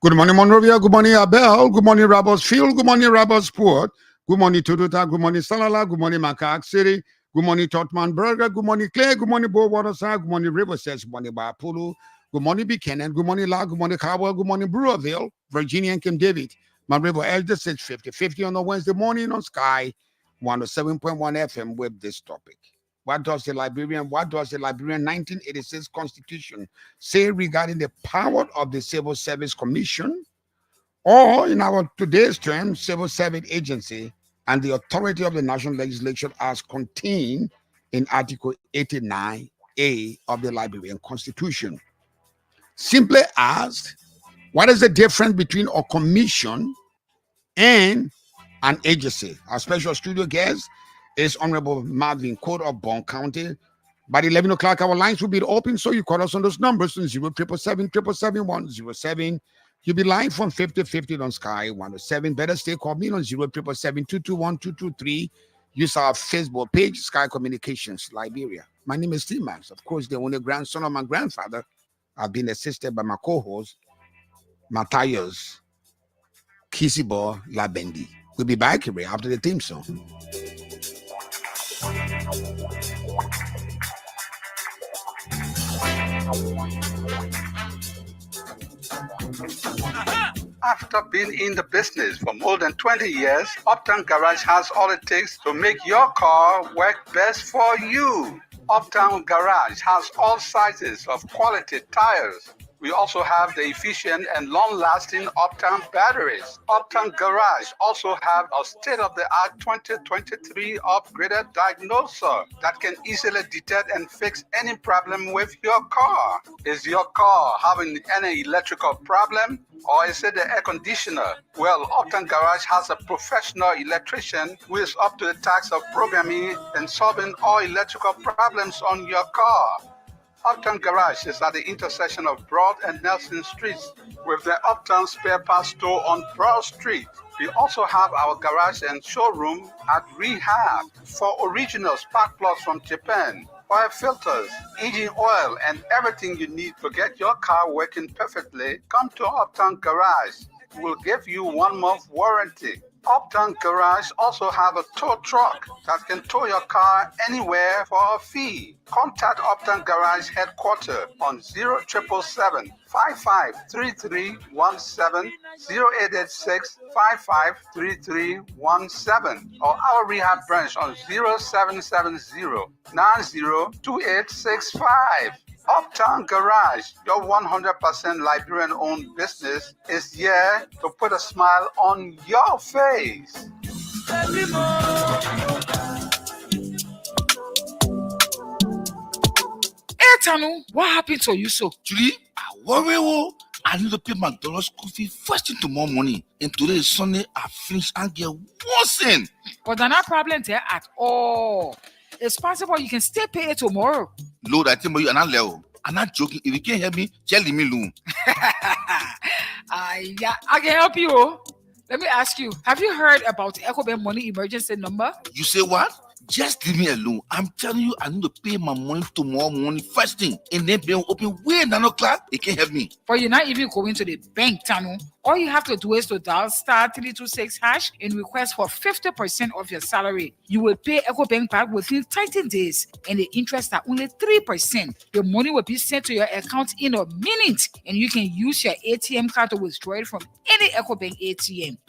Good morning, Monrovia. Good morning, Abel. Good morning, Robertsfield. Good morning, Robertsport. Good morning, Tututa. Good morning, Salala. Good morning, Macaque City. Good morning, Totman Burger. Good morning, Clay. Good morning, Bo Waterside. Good morning, Riverside. Good morning, Bapulu. Good morning, Buchanan. Good morning, La. Good morning, Cowell. Good morning, Brewerville, Virginia, and Kim David. My river elder 650 on a Wednesday morning on Sky 107.1 FM with this topic. What does the Liberian 1986 Constitution say regarding the power of the Civil Service Commission, or in our today's term, Civil Service Agency, and the authority of the National Legislature as contained in Article 89A of the Liberian Constitution? Simply asked, what is the difference between a commission and an agency? Our special studio guest is Honorable Marvin Code of Bond County. By 11 o'clock, our lines will be open, so you call us on those numbers on 07777 You'll be live from 5050 on Sky 107. Better stay call me on 077221223. Use our Facebook page, Sky Communications Liberia. My name is Steve Max. Of course, the only grandson of my grandfather. I've been assisted by my co-host, Matthias Kisibo Labendi. We'll be back here after the theme song. After being in the business for more than 20 years, Uptown Garage has all it takes to make your car work best for you. Uptown Garage has all sizes of quality tires. We also have the efficient and long-lasting Uptown batteries. Uptown Garage also have a state-of-the-art 2023 upgraded diagnoser that can easily detect and fix any problem with your car. Is your car having any electrical problem? Or is it the air conditioner? Well, Uptown Garage has a professional electrician who is up to the task of programming and solving all electrical problems on your car. Uptown Garage is at the intersection of Broad and Nelson Streets with the Uptown Spare Parts Store on Broad Street. We also have our garage and showroom at Rehab for original spark plugs from Japan, oil filters, engine oil, and everything you need to get your car working perfectly. Come to Uptown Garage. We'll give you 1 month warranty. Uptown Garage also have a tow truck that can tow your car anywhere for a fee. Contact Uptown Garage headquarters on 0777 553317, 0886 553317, or our rehab branch on 0770 902865. Uptown Garage, your 100% Liberian-owned business, is here to put a smile on your face. Hey, Tanu, what happened to you so? Julie, I worry. I need to pay McDonald's school fee first thing tomorrow morning. And today is Sunday. I finish and get worse. But there's no problem there at all. It's possible you can still pay it tomorrow. Lord, I tell you, I'm not level. I'm not joking. If you can't help me, tell me alone. Yeah, I can help you. Let me ask you, have you heard about the EcoBank money emergency number? You say what? Just leave me alone. I'm telling you, I need to pay my money tomorrow morning first thing. And then be open way 9 o'clock. It can't help me. But you're not even going to the bank, Tanu. All you have to do is to dial *326# and request for 50% of your salary. You will pay EcoBank back within 30 days, and the interest are only 3%. Your money will be sent to your account in a minute, and you can use your ATM card to withdraw it from any EcoBank ATM.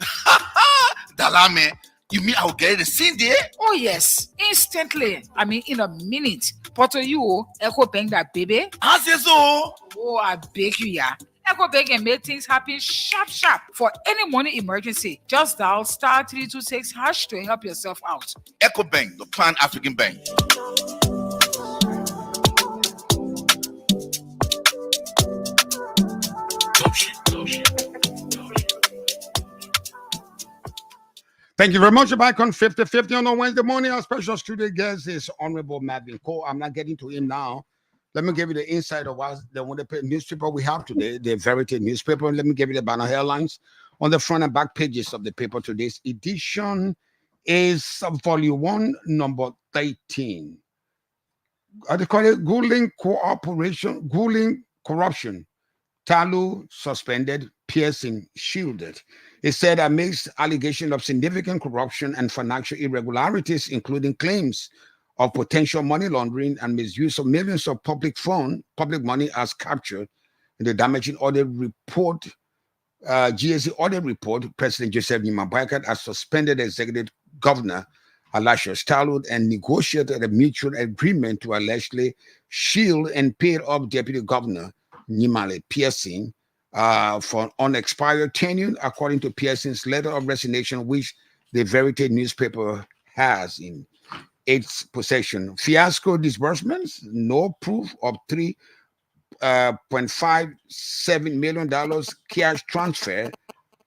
Dalame, you mean I will get it the same day? Oh yes, instantly. I mean in a minute. But to you, EcoBank that baby. I say so. Oh, I beg you, yeah. EcoBank can make things happen sharp. For any money emergency, just dial *326# to help yourself out. EcoBank, the Pan African Bank. Thank you very much. You're back on 5050 on a Wednesday morning. Our special studio guest is Honorable Marvin Cole. I'm not getting to him now. Let me give you the insight of what the newspaper we have today, the Verity newspaper. Let me give you the banner headlines on the front and back pages of the paper. Today's edition is volume 1, number 13. they call it Guling Cooperation, Guling Corruption. Talu suspended, Pearson shielded. It said amidst allegations of significant corruption and financial irregularities, including claims of potential money laundering and misuse of millions of public money as captured in the damaging audit report, GSC audit report, President Joseph Nima Boakai has suspended executive governor Aloysius Talud and negotiated a mutual agreement to allegedly shield and pay off Deputy Governor Nimale Pearson for unexpired tenure, according to Pearson's letter of resignation, which the Verite newspaper has in its possession. Fiasco disbursements, no proof of $3.57 million cash transfer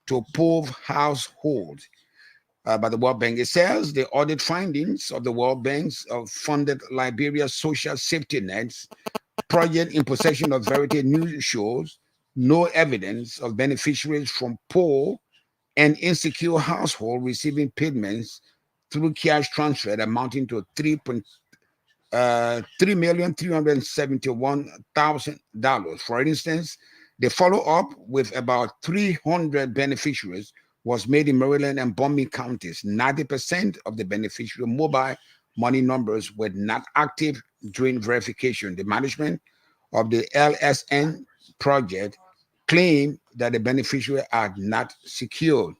to poor household. By the World Bank. It says the audit findings of the World Bank's funded Liberia Social Safety Nets project in possession of Verite News shows no evidence of beneficiaries from poor and insecure households receiving payments through cash transfer amounting to $3,371,000. For instance, the follow-up with about 300 beneficiaries was made in Maryland and Bombing counties. 90% of the beneficiary mobile money numbers were not active during verification. The management of the LSN project claimed that the beneficiary are not secured.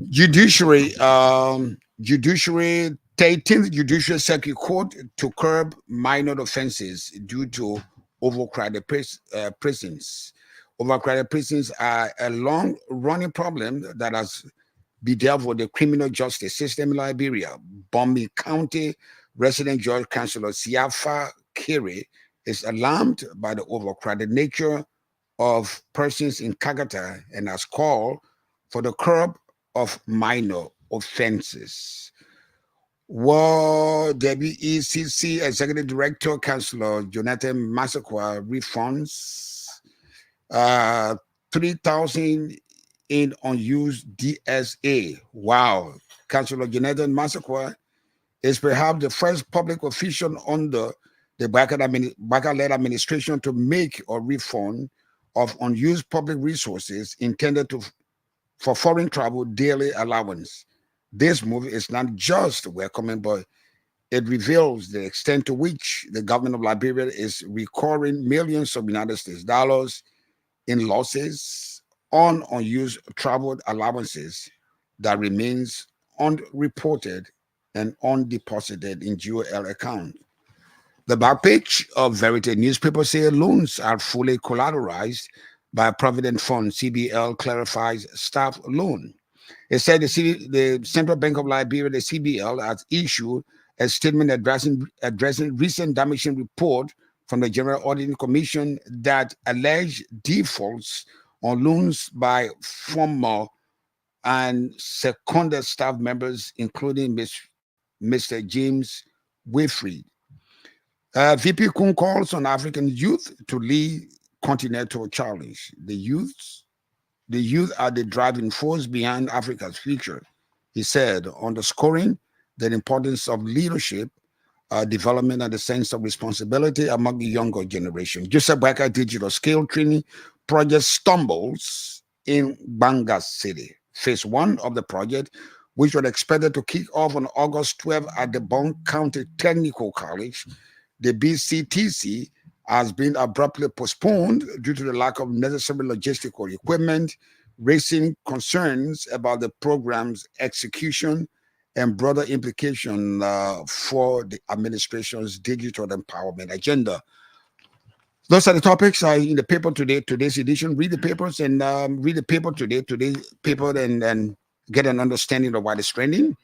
Judiciary 13th Judicial Circuit Court to curb minor offenses due to overcrowded prisons. Overcrowded prisons are a long-running problem that has bedeviled with the criminal justice system in Liberia. Bombing County resident Judge Councilor Siafa Kiri is alarmed by the overcrowded nature of persons in Kagata and has called for the curb of minor offenses. WECC Executive Director Councilor Jonathan Massaquoi refunds 3,000 in unused DSA. Wow. Councilor Jonathan Massaquoi is perhaps the first public official under the Boakai-led administration to make a refund of unused public resources intended for foreign travel daily allowance. This move is not just welcoming, but it reveals the extent to which the government of Liberia is recovering millions of United States dollars in losses on unused travel allowances that remains unreported and undeposited in GOL account. The back page of Verite newspaper says loans are fully collateralized by Provident Fund. CBL clarifies staff loan. It said the Central Bank of Liberia, the CBL, has issued a statement addressing recent damaging report from the General Auditing Commission that alleged defaults on loans by former and seconded staff members, including Mr. James Wilfrid. VP Kun calls on African youth to lead continental challenge. The youth are the driving force behind Africa's future, he said, underscoring the importance of leadership, development, and the sense of responsibility among the younger generation. Joseph Boakai Digital Skill Training Project stumbles in Banga City. Phase 1 of the project, which was expected to kick off on August 12 at the Bong County Technical College, the BCTC, has been abruptly postponed due to the lack of necessary logistical equipment, raising concerns about the program's execution and broader implication for the administration's digital empowerment agenda. Those are the topics in the paper today, today's edition. Read the papers and read the paper today, today's paper, and get an understanding of what is trending.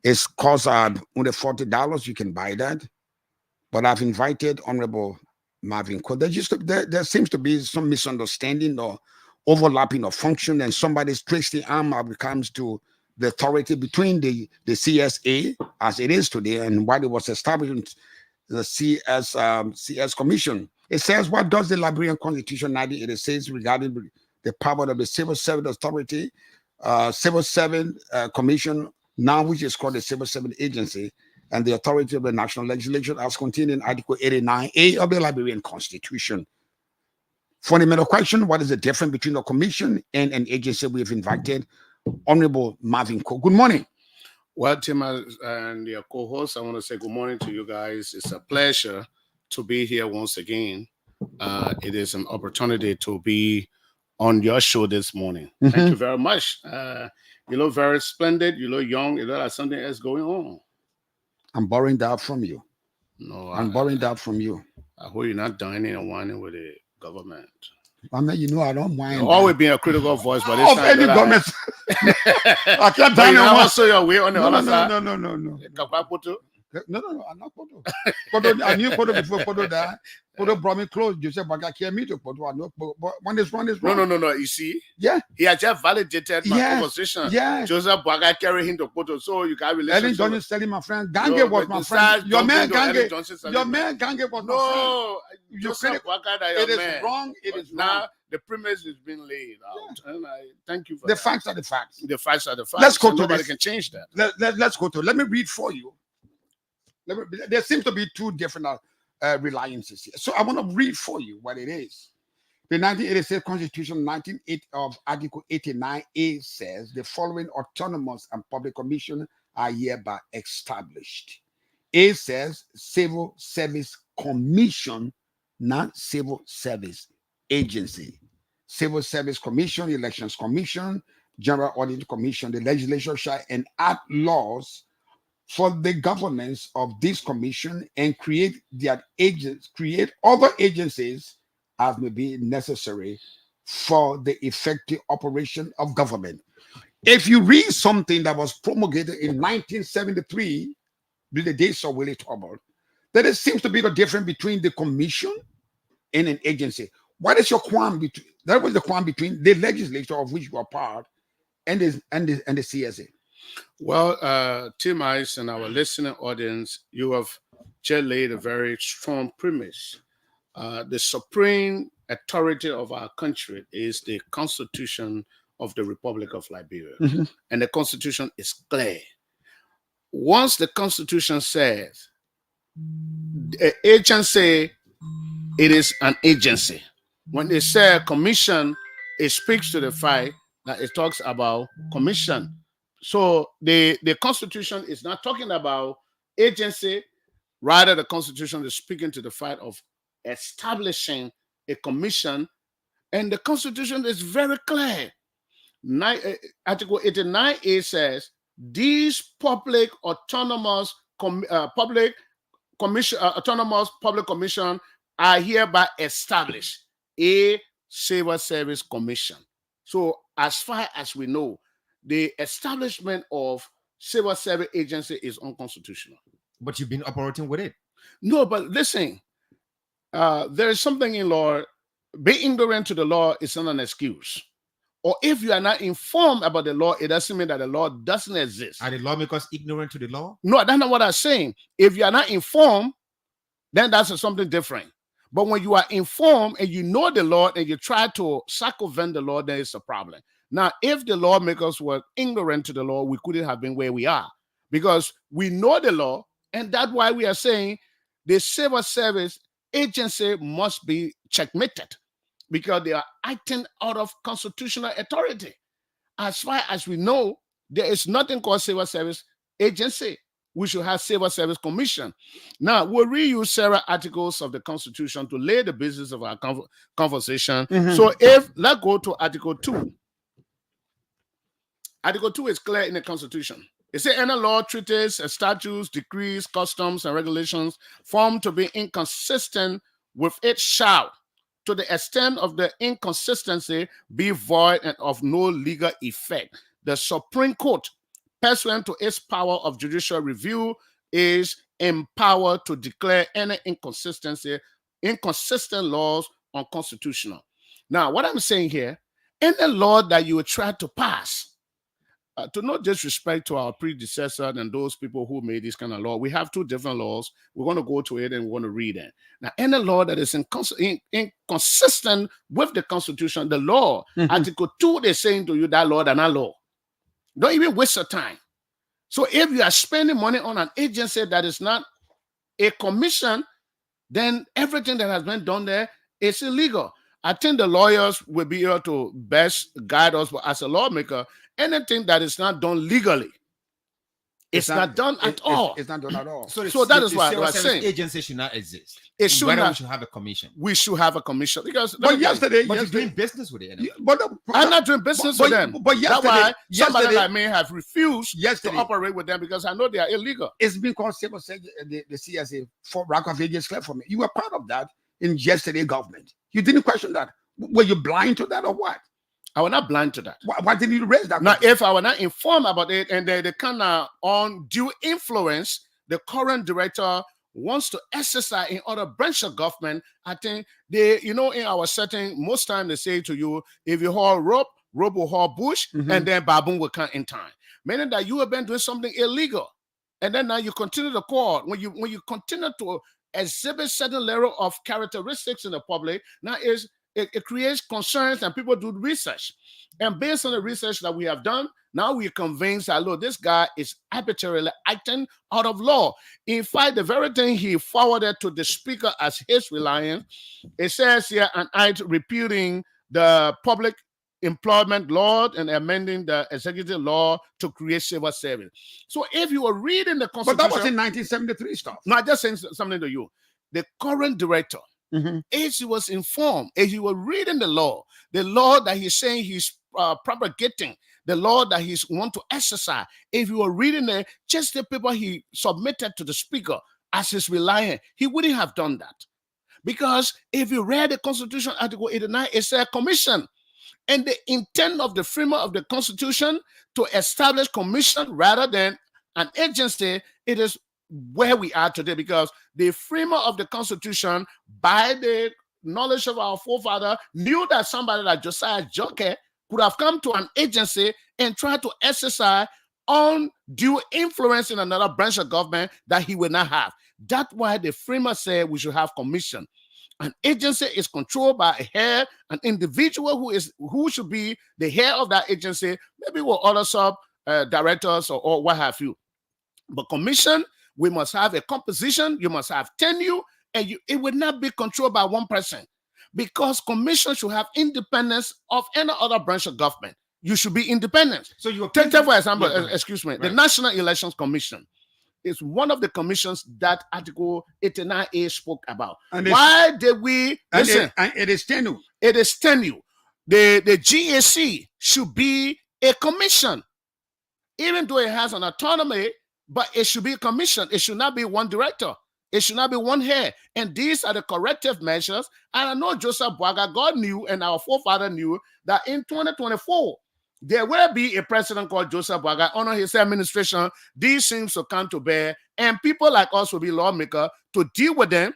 It's cost only $40. You can buy that. But I've invited Honorable Marvin Cole. There seems to be some misunderstanding or overlapping of function, and somebody's twisting arm when it comes to the authority between the CSA as it is today and what it was established, the CS Commission. It says, what does the Liberian Constitution 1986 regarding the power of the Civil Service Authority, Civil Service Commission, now which is called the Civil Service Agency, and the authority of the national legislature as contained in Article 89A of the Liberian Constitution. Fundamental question: what is the difference between a commission and an agency? We have invited Honorable Marvin Coe. Good morning. Well, Tim and your co-host, I want to say good morning to you guys. It's a pleasure to be here once again. It is an opportunity to be on your show this morning. Thank you very much. You look very splendid. You look young. You look like something else going on. I'm borrowing that from you. No, I'm borrowing that from you. I hope you're not dining and whining with the government. I mean, you know, I don't mind. You're always being a critical voice, but of any government. I can't dine and whine. Also, your way on the other side. No. No, I'm not Poto. Poto, I knew Poto before Poto died. Poto brought me close. You said, but I can't meet you, Poto. I know, but one is wrong. No. You see? Yeah. He has just validated my conversation. Yeah. Joseph Boakai carry him to Poto, so you can relate. Ellen Johnson telling my friend, Gange was my friend. Your man Gange was my friend. No, Joseph Boakai, it is wrong. It is now wrong. the premise is being laid out, and I thank you for the that. facts are the facts. The facts are the facts. Let's go to nobody this. can change that. Let's go to. Let me read for you. There seems to be two different reliances here. So I want to read for you what it is. The 1986 Constitution, 1980 of Article 89A says the following autonomous and public commission are hereby established. A says Civil Service Commission, not Civil Service Agency. Civil Service Commission, Elections Commission, General Audit Commission. The legislature shall enact laws for the governance of this commission and create other agencies as may be necessary for the effective operation of government. If you read something that was promulgated in 1973, with the days of Willie Tarbell, that it seems to be the difference between the commission and an agency. What is your qualm between? That was the qualm between the legislature of which you are part and the CSA. Well, Tim Ice and our listening audience, you have just laid a very strong premise. The supreme authority of our country is the Constitution of the Republic of Liberia. And the Constitution is clear. Once the Constitution says the agency, it is an agency. When they say commission, it speaks to the fact that it talks about commission. So the Constitution is not talking about agency. Rather, the Constitution is speaking to the fact of establishing a commission. And the Constitution is very clear. Article 89A says, these public autonomous public commission are hereby established a Civil Service Commission. So as far as we know, the establishment of Civil Service Agency is unconstitutional. But you've been operating with it. No, but listen, there is something in law. Being ignorant to the law is not an excuse. Or if you are not informed about the law, it doesn't mean that the law doesn't exist. Are the lawmakers ignorant to the law? No, that's not what I'm saying. If you are not informed, then that's something different. But when you are informed and you know the law and you try to circumvent the law, then it's a problem. Now, if the lawmakers were ignorant to the law, we couldn't have been where we are, because we know the law, and that's why we are saying the Civil Service Agency must be checkmated, because they are acting out of constitutional authority. As far as we know, there is nothing called Civil Service Agency. We should have Civil Service Commission. Now, we'll reuse several articles of the Constitution to lay the basis of our conversation. So let's go to Article 2. Article 2 is clear in the Constitution. It says any law, treaties, statutes, decrees, customs, and regulations formed to be inconsistent with it shall, to the extent of the inconsistency, be void and of no legal effect. The Supreme Court, pursuant to its power of judicial review, is empowered to declare any inconsistent laws unconstitutional. Now, what I'm saying here, any law that you would try to pass, to no disrespect to our predecessor and those people who made this kind of law, we have two different laws. We're going to go to it and we're going to read it. Now, any law that is inconsistent with the Constitution, the law, Article 2, they're saying to you that law and not law. Don't even waste your time. So if you are spending money on an agency that is not a commission, then everything that has been done there is illegal. I think the lawyers will be able to best guide us, but as a lawmaker, anything that is not done legally, it's not done at all. It's not done at all. So that is what I was civil saying. service agency should not exist. It should Whether we not. should have a commission. We should have a commission because. But yesterday, But you're doing business with it. Anyway. I'm not doing business but- with them. but That's why somebody yesterday- like me have refused yesterday, to operate with them because I know they are illegal. it's been called civil service, the CSA for Rock of Ages clear for me. You were part of that in yesterday government. You didn't question that. Were you blind to that or what? I was not blind to that. Why didn't you raise that? Now, question? if I were not informed about it and they kind of undue influence, the current director wants to exercise in other branch of government, I think they, in our setting, most time they say to you, if you haul rope will haul bush, and then baboon will come in time. Meaning that you have been doing something illegal. And then now you continue to call. When you continue to exhibit certain level of characteristics in the public, now it creates concerns and people do research. And based on the research that we have done, now we're convinced that, look, this guy is arbitrarily acting out of law. In fact, the very thing he forwarded to the speaker as his reliance, it says here, an act repealing the public employment law and amending the executive law to create civil service. So if you were reading the But Constitution... that was in 1973 stuff. No, I just saying something to you. The current director, if he was informed, if he was reading the law that he's saying he's propagating, the law that he's want to exercise, if you were reading just the paper he submitted to the speaker as his reliant, he wouldn't have done that. Because if you read the Constitution, Article 89, it's a commission. And the intent of the framer of the Constitution to establish commission rather than an agency, it is where we are today, because the framer of the Constitution, by the knowledge of our forefather, knew that somebody like Josiah Joker could have come to an agency and tried to exercise undue influence in another branch of government that he would not have. That's why the framer said we should have commission. An agency is controlled by a head, an individual who should be the head of that agency, maybe with other sub directors or what have you. But commission, we must have a composition, you must have tenure, and it would not be controlled by one person, because commission should have independence of any other branch of government. You should be independent. So you Take for example, Yeah, go ahead. excuse me, the Right. National Elections Commission is one of the commissions that Article 89A spoke about. And Why did we listen? it is tenure. It is tenure. The GAC should be a commission, even though it has an autonomy, but it should be a commission. It should not be one director. It should not be one head. And these are the corrective measures. And I know Joseph Boaga, God knew, and our forefather knew, that in 2024, there will be a president called Joseph Boaga. Under his administration, these things will come to bear, and people like us will be lawmakers to deal with them.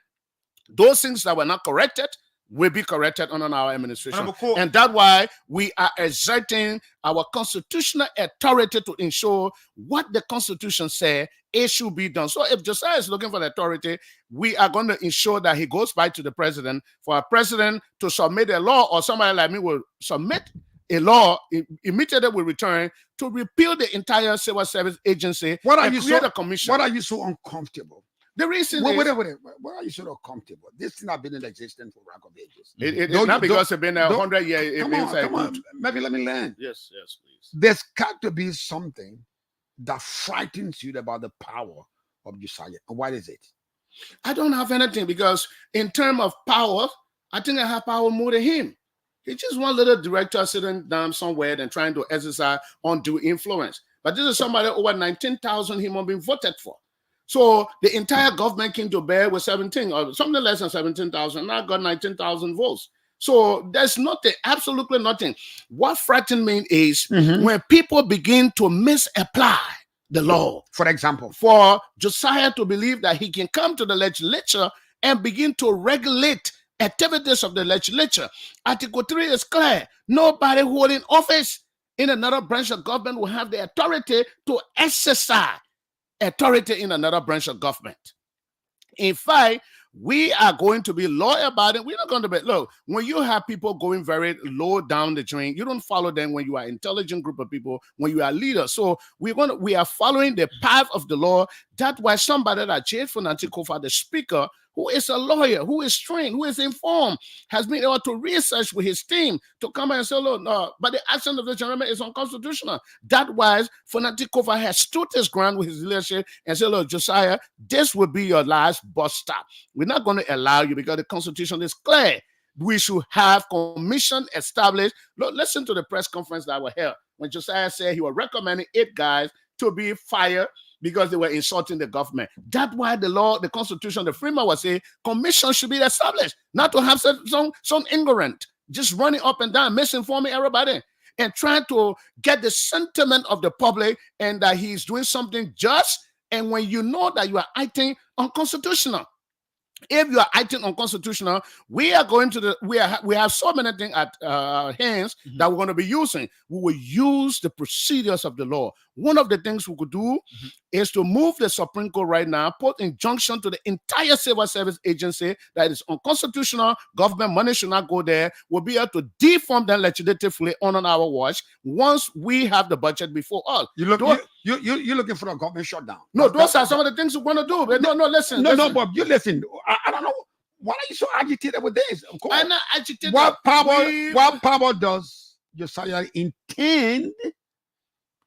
Those things that were not corrected will be corrected under our administration. Honorable Court. And that's why we are exerting our constitutional authority to ensure what the Constitution says it should be done. So if Josiah is looking for the authority, we are going to ensure that he goes back to the president for a president to submit a law, or somebody like me will submit a law, immediately will return to repeal the entire civil service agency. What are and you create so a commission? What are you so uncomfortable? The reason Wait, is why are you so uncomfortable? This thing has been in existence for Rock of Ages. it's Don't- not because don't- it's been don't- 100 years. It Come means on, like come on. Maybe let me learn. Yes, please. There's got to be something that frightens you about the power of Josiah. And what is it? I don't have anything, because in terms of power, I think I have power more than him. He's just one little director sitting down somewhere and trying to exercise undue influence. But this is somebody over 19,000 human beings voted for. So the entire government came to bear with 17 or something less than 17,000. Now got 19,000 votes. So there's nothing, absolutely nothing. What frightens me is when people begin to misapply the law. For example, For Josiah to believe that he can come to the legislature and begin to regulate activities of the legislature. Article 3 is clear. Nobody holding office in another branch of government will have the authority to exercise authority in another branch of government. In fact, We are going to be law-abiding. We're not going to be, look, when you have people going very low down the drain, you don't follow them when you are intelligent group of people, when you are leaders. So we are following the path of the law. That's why somebody like J. Fonante Kofa, the speaker, who is a lawyer, who is trained, who is informed, has been able to research with his team to come and say, look, no, but the action of the gentleman is unconstitutional. That was Fonante Kofa has stood his ground with his leadership and said, look, Josiah, this will be your last bus stop. We're not going to allow you because the Constitution is clear. We should have commission established. Look, listen to the press conference that were held when Josiah said he was recommending 8 guys to be fired because they were insulting the government. That's why the law, the Constitution, the framework was saying commission should be established, not to have some ignorant just running up and down, misinforming everybody and trying to get the sentiment of the public and that he's doing something just. And when you know that you are acting unconstitutional, if you are acting unconstitutional, we are going to we have so many things at hands that we're going to be using. We will use the procedures of the law. One of the things we could do is to move the Supreme Court right now, put injunction to the entire civil service agency that is unconstitutional. Government money should not go there. We'll be able to deform them legislatively on our watch once we have the budget before us. You're looking for a government shutdown. No, those are some of the things we're going to do. But no, listen. No, Bob, you listen. I don't know. Why are you so agitated with this? Of course. I'm not agitated. What power does Josiah intend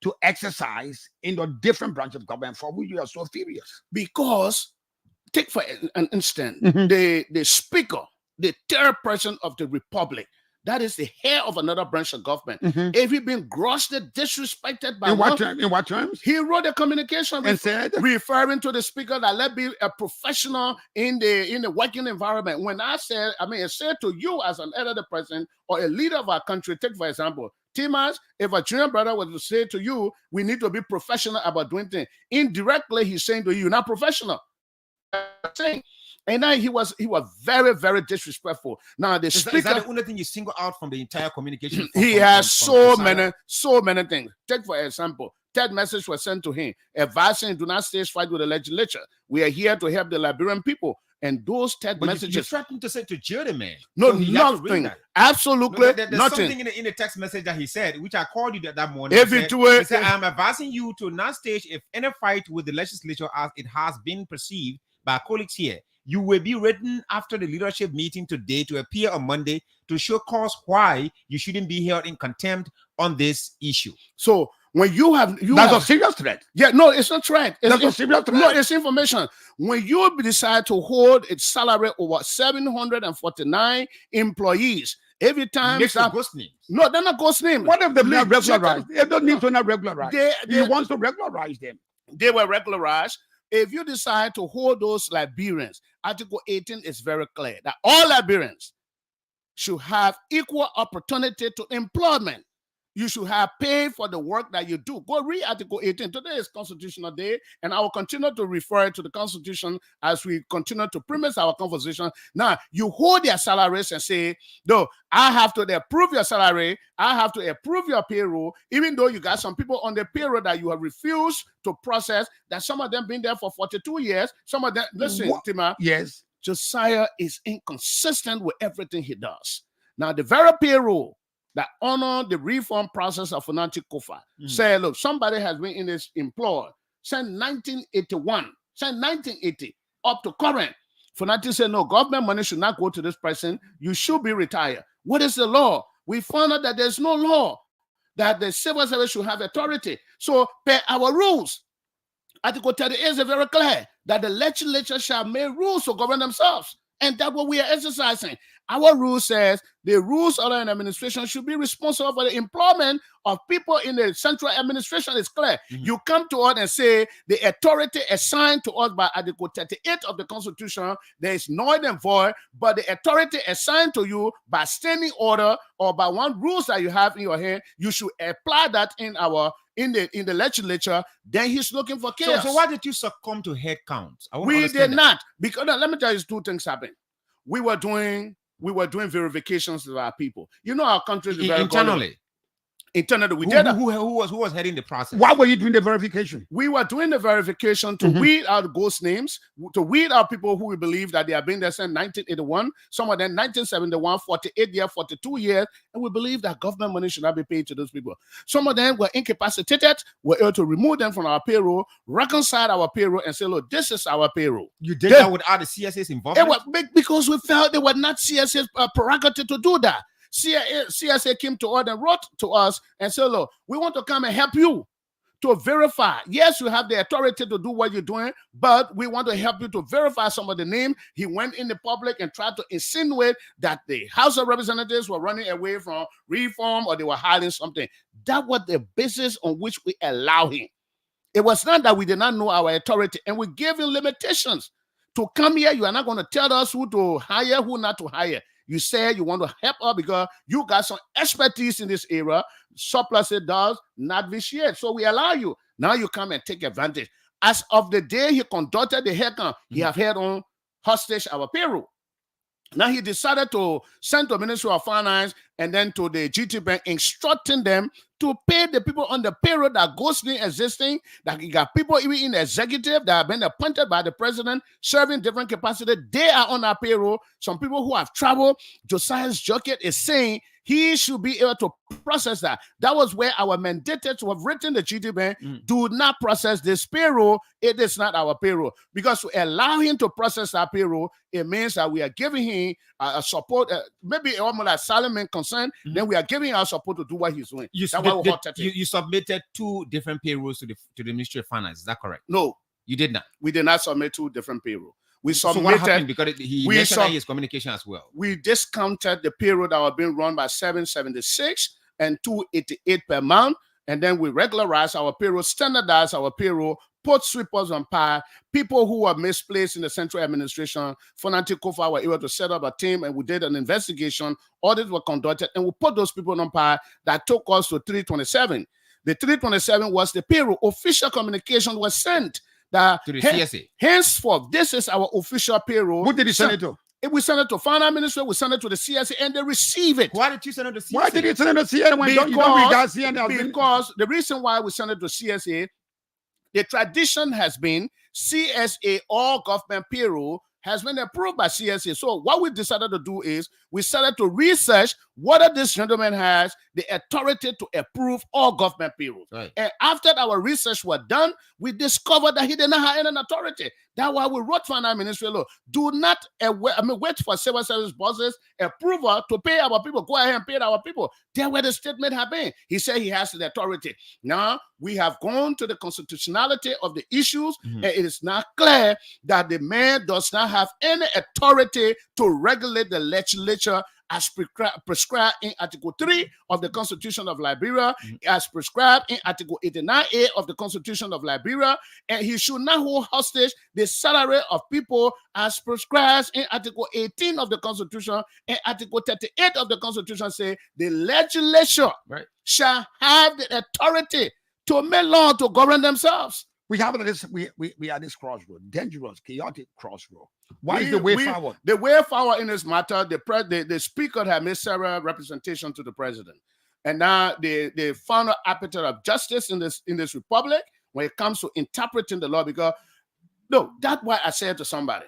to exercise in the different branch of government for which you are so furious? Because, take for an instant, the speaker, the third person of the republic, that is the head of another branch of government. If he been grossly disrespected by in what terms? He wrote a communication and said, referring to the speaker that let be a professional in the working environment. When I said to you as an elder president or a leader of our country, take for example, Timas, if a junior brother was to say to you, we need to be professional about doing things, indirectly he's saying to you, you're not professional. And now he was very, very disrespectful. Now the speaker, is that the only thing you single out from the entire communication? He has so many things. Take for example, that message was sent to him, advising do not stage fight with the legislature. We are here to help the Liberian people. And those text messages. You threatened to say to jail the man. No, so nothing. Absolutely there's nothing. Something in the text message that he said, which I called you that morning. He said, I'm advising you to not stage if any fight with the legislature as it has been perceived by colleagues here. You will be written after the leadership meeting today to appear on Monday to show cause why you shouldn't be held in contempt on this issue. So when that's a serious threat. Yeah, no, it's not threat. That's a serious threat. No, it's information. When you decide to hold its salary over 749 employees, every time ghost names. No, they're not ghost names. What if they're not regularized? They don't need to not regularize. He wants to regularize them. They were regularized. If you decide to hold those Liberians, Article 18 is very clear that all Liberians should have equal opportunity to employment. You should have paid for the work that you do. Go read Article 18. Today is Constitutional Day, and I will continue to refer to the Constitution as we continue to premise our conversation. Now, you hold their salaries and say, no, I have to approve your salary. I have to approve your payroll, even though you got some people on the payroll that you have refused to process, that some of them been there for 42 years. Some of them, listen, Tima. Yes. Josiah is inconsistent with everything he does. Now, the very payroll that honor the reform process of Fonante Kofa say, look, somebody has been in this employ since 1981, since 1980 up to current. Fonante said, no, government money should not go to this person. You should be retired. What is the law? We found out that there's no law that the civil service should have authority. So, per our rules, Article 38 is very clear that the legislature shall make rules to govern themselves. And that's what we are exercising. Our rule says the rules of an administration should be responsible for the employment of people in the central administration. It's clear. You come to us and say the authority assigned to us by Article 38 of the Constitution, there is noise and void, but the authority assigned to you by standing order or by one rules that you have in your hand, you should apply that in the legislature. Then he's looking for chaos. So why did you succumb to head counts? We did not. Because let me tell you, two things happened. We were doing verifications of our people. You know, our country is very internally. Internally, we Who, did. who was heading the process? Why were you doing the verification? We were doing the verification to weed out ghost names, to weed out people who we believe that they have been there since 1981, some of them 1971, 48 years, 42 years, and we believe that government money should not be paid to those people. Some of them were incapacitated. We're able to remove them from our payroll, reconcile our payroll, and say, look, this is our payroll. You did that without the CSA's involvement? It was because we felt they were not CSA's prerogative to do that. CSA came to us and wrote to us and said, look, we want to come and help you to verify. Yes, you have the authority to do what you're doing, but we want to help you to verify some of the name. He went in the public and tried to insinuate that the House of Representatives were running away from reform or they were hiding something. That was the basis on which we allow him. It was not that we did not know our authority, and we gave him limitations. To come here, you are not going to tell us who to hire, who not to hire. You say you want to help us because you got some expertise in this area. Surplus it does not vitiate. So we allow you. Now you come and take advantage. As of the day he conducted the haircut, he have had on hostage our payroll. Now he decided to send to the Ministry of Finance and then to the GT Bank, instructing them to pay the people on the payroll that ghostly existing, that you got people even in the executive that have been appointed by the president, serving different capacity. They are on our payroll. Some people who have traveled. Josiah's Jockett is saying he should be able to process that. That was where our mandated to have written the GT Bank, do not process this payroll. It is not our payroll. Because to allow him to process our payroll, it means that we are giving him a support, maybe almost like Solomon concerned, then we are giving our support to do what he's doing. You submitted 2 different payrolls to the Ministry of Finance. Is that correct? No. You did not. We did not submit 2 different payroll. We submitted. So what happened? Because he mentioned his communication as well. We discounted the payroll that was being run by 776 and 288 per month, and then we regularized our payroll, standardized our payroll, put sweepers on par, people who were misplaced in the central administration. Fonante Kofa were able to set up a team, and we did an investigation. Audits were conducted, and we put those people on par. That took us to 327. The 327 was the payroll. Official communication was sent. To the CSA. Henceforth, this is our official payroll. Who did he send it to? If we send it to Finance Ministry, we send it to the CSA, and they receive it. Why did you send it to CSA? Why did you send it to CSA when you don't regard CSA? Because the reason why we send it to CSA, the tradition has been CSA, all government payroll, has been approved by CSA. So what we decided to do is we started to research whether this gentleman has the authority to approve all government payrolls. Right. And after our research was done, we discovered that he did not have any authority. That's why we wrote Finance Ministry law. Do not wait for civil service bosses approval to pay our people. Go ahead and pay our people. That's where the statement has been. He said he has the authority. Now we have gone to the constitutionality of the issues, and it is now clear that the man does not have any authority to regulate the legislature as prescribed in Article 3 of the Constitution of Liberia, as prescribed in Article 89A of the Constitution of Liberia, and he should not hold hostage the salary of people as prescribed in Article 18 of the Constitution, and Article 38 of the Constitution say the legislature shall have the authority to make law to govern themselves. We have this. We are this crossroad, dangerous, chaotic crossroad. What is the way forward? The way forward in this matter, the speaker had made several representations to the president, and now the final arbiter of justice in this republic when it comes to interpreting the law. Because no, that's why I said to somebody,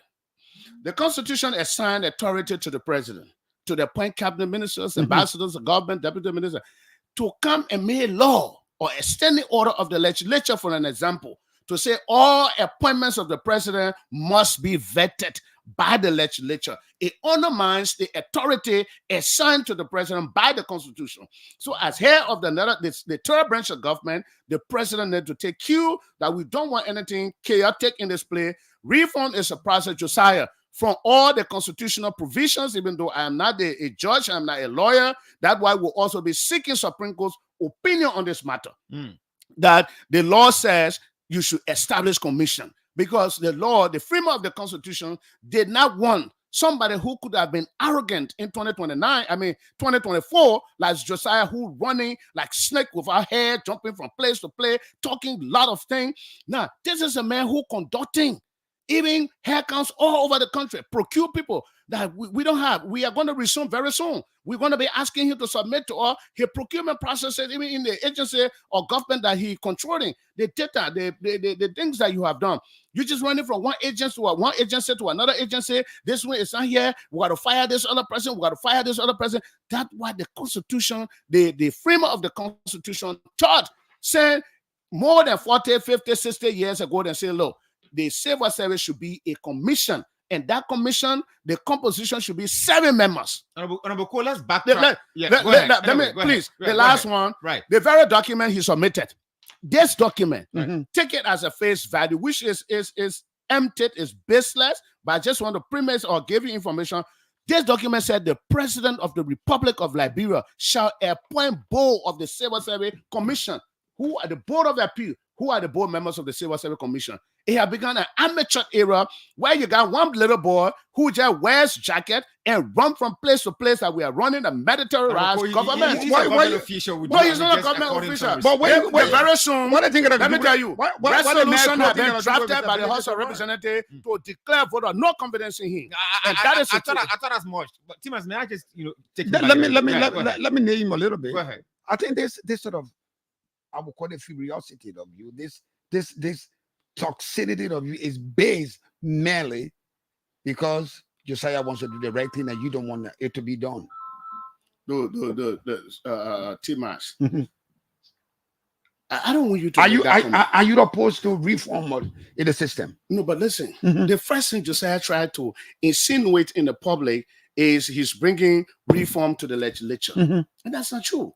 the Constitution assigned authority to the president to appoint cabinet ministers, ambassadors, government deputy ministers, to come and make law or extending order of the legislature, for an example, to say all appointments of the president must be vetted by the legislature. It undermines the authority assigned to the president by the Constitution. So as head of the third branch of government, the president needs to take cue that we don't want anything chaotic in this play. Reform is a process, Josiah, from all the constitutional provisions, even though I am not a judge, I am not a lawyer. That's why we'll also be seeking Supreme Court's opinion on this matter. That the law says you should establish commission, because the law, the framework of the Constitution, did not want somebody who could have been arrogant in 2024, like Josiah, who running like snake without hair, jumping from place to place, talking a lot of things. Now, this is a man who conducting even hair counts all over the country, procure people that we don't have. We are going to resume very soon. We're going to be asking him to submit to all his procurement processes, even in the agency or government that he controlling. The data, the things that you have done. You're just running from one agency to another agency. This one is not here. We got to fire this other person. We got to fire this other person. That's why the Constitution, the framer of the Constitution taught, said more than 40, 50, 60 years ago, they say, look, the civil service should be a commission. And that commission, the composition should be 7 members. Honorable Cole, let's backtrack. The last one, right? The very document he submitted. This document, take it as a face value, which is empty, is baseless. But I just want to premise or give you information. This document said the President of the Republic of Liberia shall appoint board of the Civil Service Commission. Who are the Board of Appeal? Who are the board members of the Civil Service Commission? It has begun an amateur era where you got one little boy who just wears jacket and run from place to place that we are running a militarized government. He's a government official. No, he's not a government official. But very soon, what I think let me tell you, resolution has been Mr. drafted by the House of Representatives to declare vote of no confidence in him. And that is I thought as much. But Timas, may I just take let me name a little bit. Go ahead. I think this sort of, I would call it curiosity of you. This toxicity of you is based merely because Josiah wants to do the right thing and you don't want it to be done. Timas. I don't want you to. Are you opposed to reform in the system? No, but listen. The first thing Josiah tried to insinuate in the public is he's bringing reform to the legislature, and that's not true.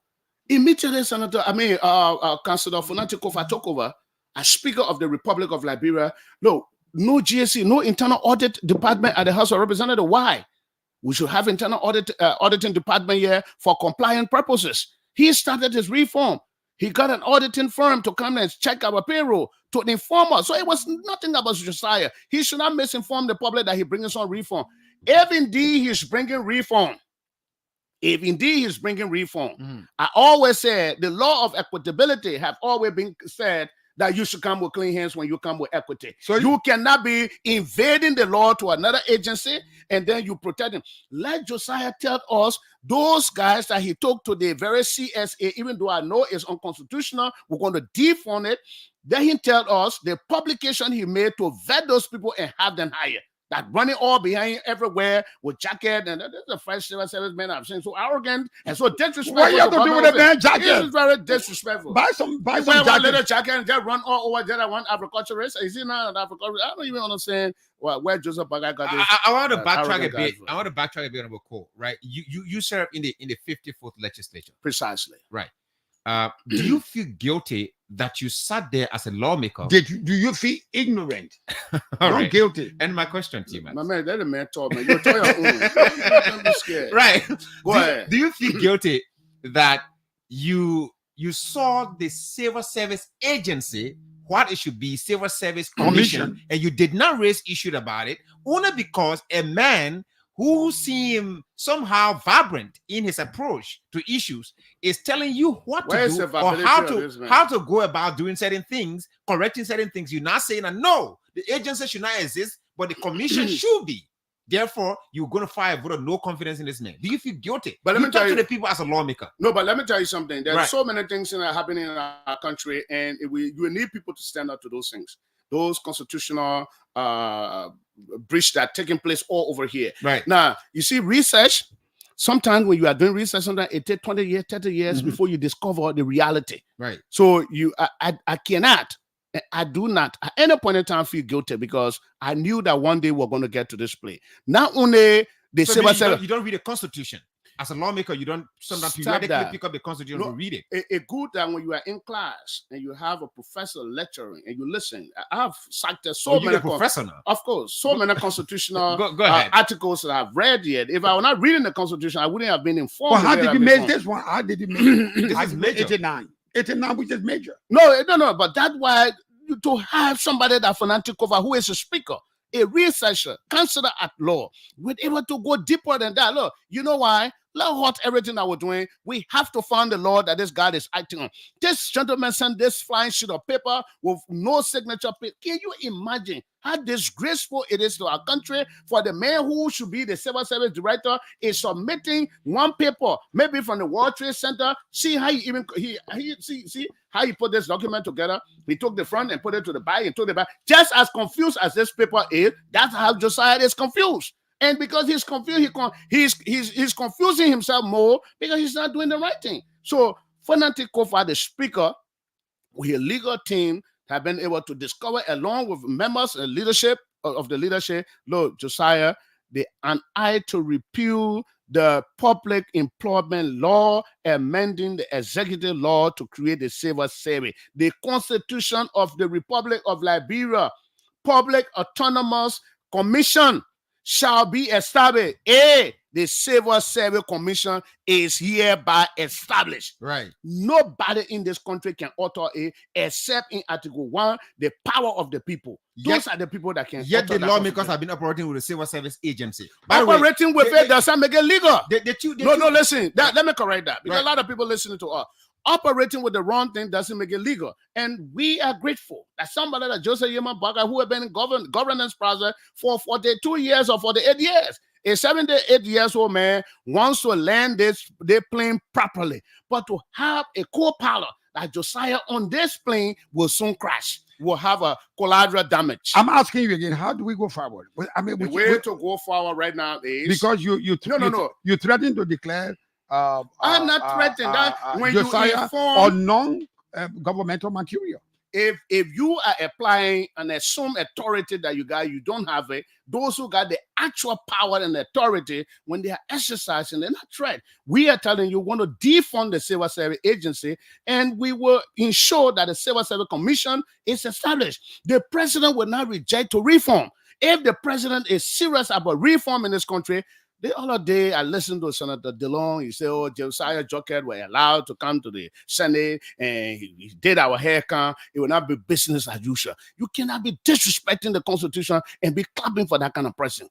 Immediately, Councilor Funati Kofa took over as Speaker of the Republic of Liberia. No GSC, no internal audit department at the House of Representatives. Why? We should have internal auditing department here for compliant purposes. He started his reform. He got an auditing firm to come and check our payroll to inform us. So it was nothing about Josiah. He should not misinform the public that he brings on reform. If indeed he's bringing reform, I always said the law of equitability have always been said that you should come with clean hands when you come with equity. So you cannot be invading the law to another agency and then you protect them. Let Josiah tell us those guys that he took to the very CSA, even though I know it's unconstitutional, we're going to defund it. Then he tell us the publication he made to vet those people and have them hired. That running all behind everywhere with jacket, and that's the first civil service man I've seen so arrogant and so disrespectful. What you have to do with a man jacket? This is very disrespectful. Buy some one jacket. little jacket and just run all over there. One agriculturist. Is he not an agriculturist? I don't even understand where Joseph Bagai got this. I want to backtrack a bit. I want to backtrack a bit on the call, right? You serve in the 54th legislature. Precisely. Right. Do you feel guilty that you sat there as a lawmaker? Do you feel ignorant? All Not right. guilty. And my question to you, man. My man, that's a man talk, man. You're your own. Don't be scared. Right. Go ahead. Do you feel guilty that you saw the civil service agency, what it should be, civil service commission, and you did not raise issue about it only because a man who seemed somehow vibrant in his approach to issues is telling you what to do or how to go about doing certain things, correcting certain things. You're not saying that no, the agency should not exist, but the commission should be. Therefore, you're going to fire a vote of no confidence in this man. Do you feel guilty? But let me talk to the people as a lawmaker. No, but let me tell you something. There's Right. so many things that are happening in our country, and you need people to stand up to those things. Those constitutional breach that are taking place all over here. Right. Now, you see, research, sometimes when you are doing research, sometimes it takes 20 years, 30 years before you discover the reality. Right. So I cannot, I do not at any point in time feel guilty because I knew that one day we're going to get to this place. Not only the civil service. You don't read the Constitution. As a lawmaker, you don't sometimes periodically pick up the Constitution to read it. It's good that when you are in class and you have a professor lecturing and you listen. I have cited so many professor now. Of course, so many constitutional Go ahead. articles that I've read yet. If I were not reading the Constitution, I wouldn't have been informed. Well, how did you make this one? How did you make it? This is major. 89. 89, which is major. No, but that's why to have somebody that Funati Kofa, who is a speaker, a researcher, counselor at law, we're able to go deeper than that. Look, you know why? Let's halt everything that we're doing. We have to find the law that this guy is acting on. This gentleman sent this flying sheet of paper with no signature. Can you imagine how disgraceful it is to our country for the man who should be the civil service director is submitting one paper, maybe from the World Trade Center? See how see how he put this document together. He took the front and put it to the back and took the back. Just as confused as this paper is, that's how Josiah is confused. And because he's confused, he's confusing himself more because he's not doing the right thing. So Fonante Kofa, the speaker, with a legal team, have been able to discover, along with members and leadership of the leadership, Lord Josiah, an eye to repeal the public employment law, amending the executive law to create a civil service. The Constitution of the Republic of Liberia, Public Autonomous Commission shall be established. The Civil Service Commission is hereby established. Right. Nobody in this country can alter it except in Article 1, the power of the people. Those are the people that can. Yet the lawmakers have been operating with the Civil Service Agency. Operating with it doesn't make it legal. Listen. Let me correct that. Because a lot of people listening to us. Operating with the wrong thing doesn't make it legal. And we are grateful that somebody like Joseph Yeman Baga, who have been in governance process for 42 years or 48 years, a 78 years old man wants to land their plane properly. But to have a co-pilot like Josiah on this plane will soon crash. Will have a collateral damage. I'm asking you again, how do we go forward? I mean, the way to go forward right now is because you threatened to declare. I'm not threatening that when Josiah you inform on non-governmental material. If you are applying an assumed authority that you don't have it. Those who got the actual power and authority, when they are exercising, they're not threat. We are telling you, we want to defund the Civil Service Agency, and we will ensure that the Civil Service Commission is established. The president will not reject to reform. If the president is serious about reform in this country, the other day, I listened to Senator DeLong. He said, Josiah Jockett were allowed to come to the Senate and he did our hair count. It will not be business as usual. You cannot be disrespecting the Constitution and be clapping for that kind of person.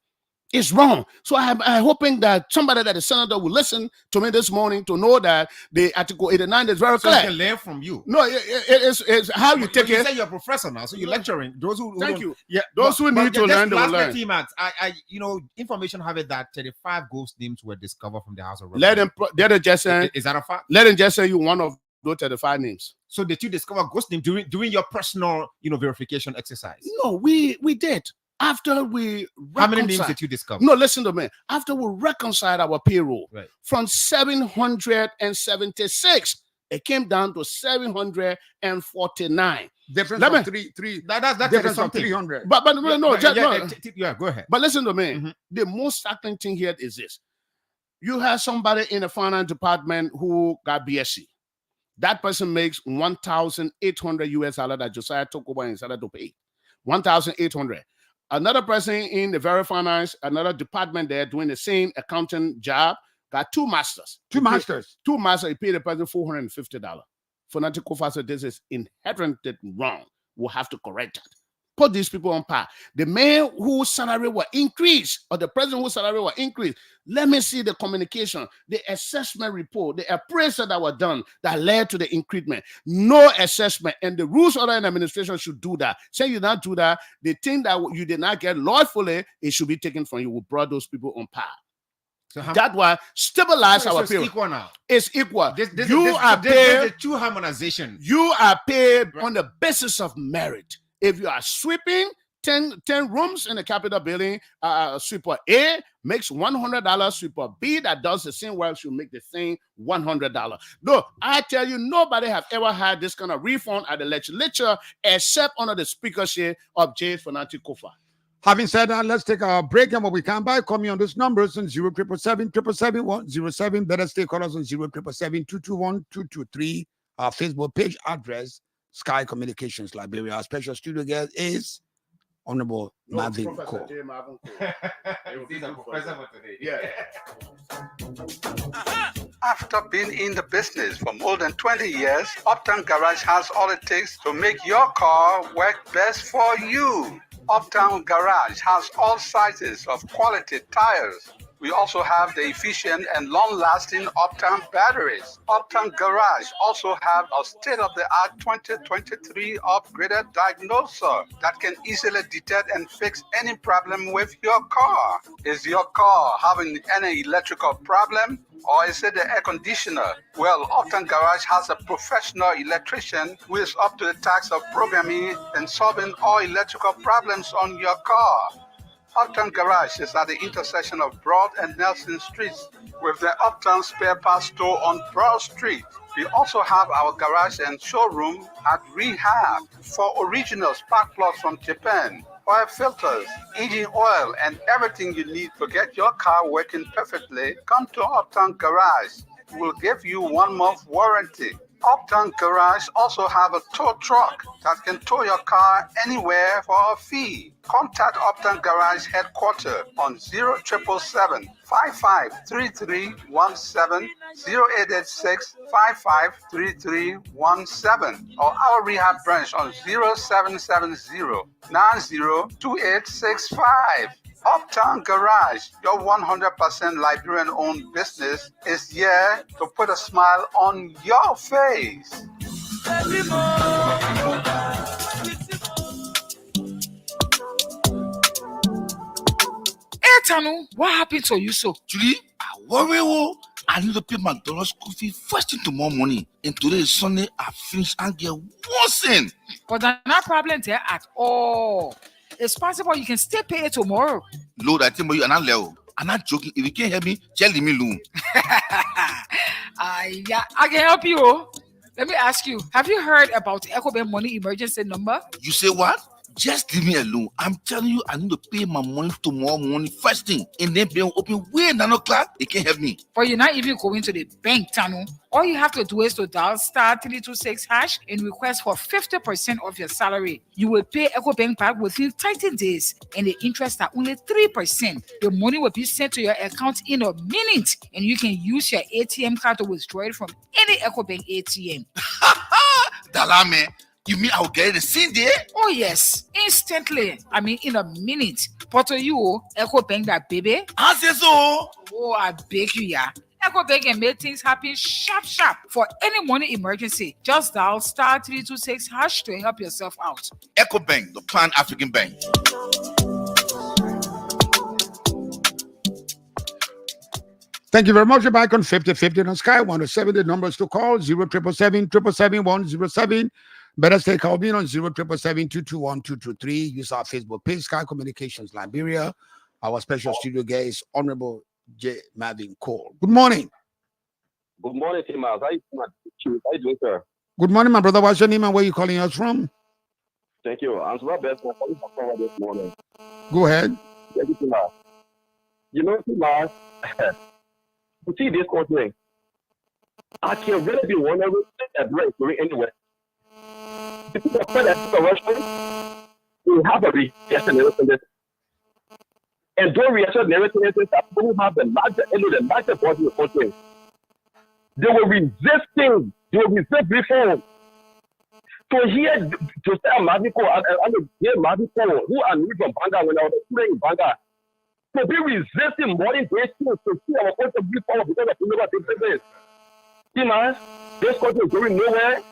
It's wrong. So I'm hoping that somebody that the senator will listen to me this morning to know that the Article 89 is very clear. So can learn from you. No, it's how you take it. You say you're a professor now, so you're lecturing. Those who Thank you. Yeah, those who need to learn, they will learn. Information have it that 35 ghost names were discovered from the House of Representatives. Is that a fact? Let them just say you one of those 35 names. So did you discover ghost names during your personal, verification exercise? No, we did. After we how many names did you discover? No, listen to me. After we reconciled our payroll from 776, it came down to 749. Difference of three. That's difference of 300. But go ahead. But listen to me. Mm-hmm. The most shocking thing here is this: you have somebody in the finance department who got BSc. That person makes $1,800 that Josiah took over and started to pay. 1,800. Another person in the very finance, another department there doing the same accounting job, got two masters. Two masters. He paid the person $450. Fonante Kofa said this is inherently wrong. We'll have to correct that. Put these people on par. The man whose salary will increase, or the president whose salary will increase. Let me see the communication, the assessment report, the appraisal that was done that led to the increment. No assessment, and the rules of the administration should do that. Say you not do that, the thing that you did not get lawfully, it should be taken from you. We brought those people on par. So that will stabilize our pay. It's equal now. It's equal. You are paid. The true harmonization. You are paid on the basis of merit. If you are sweeping 10 rooms in the Capitol building, sweeper A makes $100. Sweeper B that does the same work should make the same $100. No, I tell you, nobody have ever had this kind of refund at the legislature except under the speakership of J. Fonante Kofa. Having said that, let's take a break, and when we come back, call me on those numbers on 07777 Better stay callers on 077221223. Our Facebook page address, Sky Communications Liberia. Our special studio guest is Honorable Marvin Cole. After being in the business for more than 20 years, Uptown Garage has all it takes to make your car work best for you. Uptown Garage has all sizes of quality tires. We also have the efficient and long-lasting Uptown batteries. Uptown Garage also have a state-of-the-art 2023 upgraded diagnoser that can easily detect and fix any problem with your car. Is your car having any electrical problem? Or is it the air conditioner? Well, Uptown Garage has a professional electrician who is up to the task of programming and solving all electrical problems on your car. Uptown Garage is at the intersection of Broad and Nelson Streets with the Uptown Spare Parts Store on Broad Street. We also have our garage and showroom at Rehab for original spark plugs from Japan, oil filters, engine oil, and everything you need to get your car working perfectly. Come to Uptown Garage. We'll give you 1 month warranty. Uptown Garage also have a tow truck that can tow your car anywhere for a fee. Contact Uptown Garage headquarters on 0777 553317, 0886 553317, or our rehab branch on 0770 902865. Uptown Garage, your 100% Liberian-owned business, is here to put a smile on your face. Hey, Tanu, what happened to you so? Julie, I worry. I need to pay McDonald's school fee first thing tomorrow morning. And today is Sunday. I finish and get one cent. But there's no problem there at all. It's possible you can still pay it tomorrow. Lord, I tell you, I'm not level. I'm not joking. If you can't help me, tell me, Lou. Yeah, I can help you. Let me ask you, have you heard about EcoBank money emergency number? You say what? Just leave me alone. I'm telling you, I need to pay my money tomorrow morning first thing. And then bank open way 9 o'clock. They can't help me. But you're not even going to the bank, Tanu. All you have to do is to dial *326# and request for 50% of your salary. You will pay EcoBank back within 13 days, and the interest are only 3%. The money will be sent to your account in a minute, and you can use your ATM card to withdraw it from any EcoBank ATM. Dalame, you mean I'll get it the same day? Oh yes, instantly. I mean, in a minute. But to you, EcoBank that baby. I say so. Oh, I beg you, yeah. EcoBank can make things happen sharp. For any money emergency, just dial *326# to help yourself out. EcoBank, the Pan African Bank. Thank you very much. You're back on 50/50 on Sky 107. The numbers to call 0777 Better stay call me on 0777-221-223. Use our Facebook page, Sky Communications Liberia. Our special studio guest, Honorable J. Marvin Cole. Good morning. Good morning, Timas. How are you doing, sir? Good morning, my brother. What's your name and where are you calling us from? Thank you. I'm Robert. I'm calling from this morning. Go ahead. Thank you, Timas. You know, Timas, you see this country, I can really be one of them that break anywhere. People are fed up corruption. We have a reaction narrative. And those reaction narratives are people who have the larger body of the country. They were resisting. They were resisting reform. To hear, to say Maviko, and hear Maviko, who are new from Banga when I was playing Banga, to be resisting modern day things, to see our country reform because of the differences. See, man, this country is going nowhere.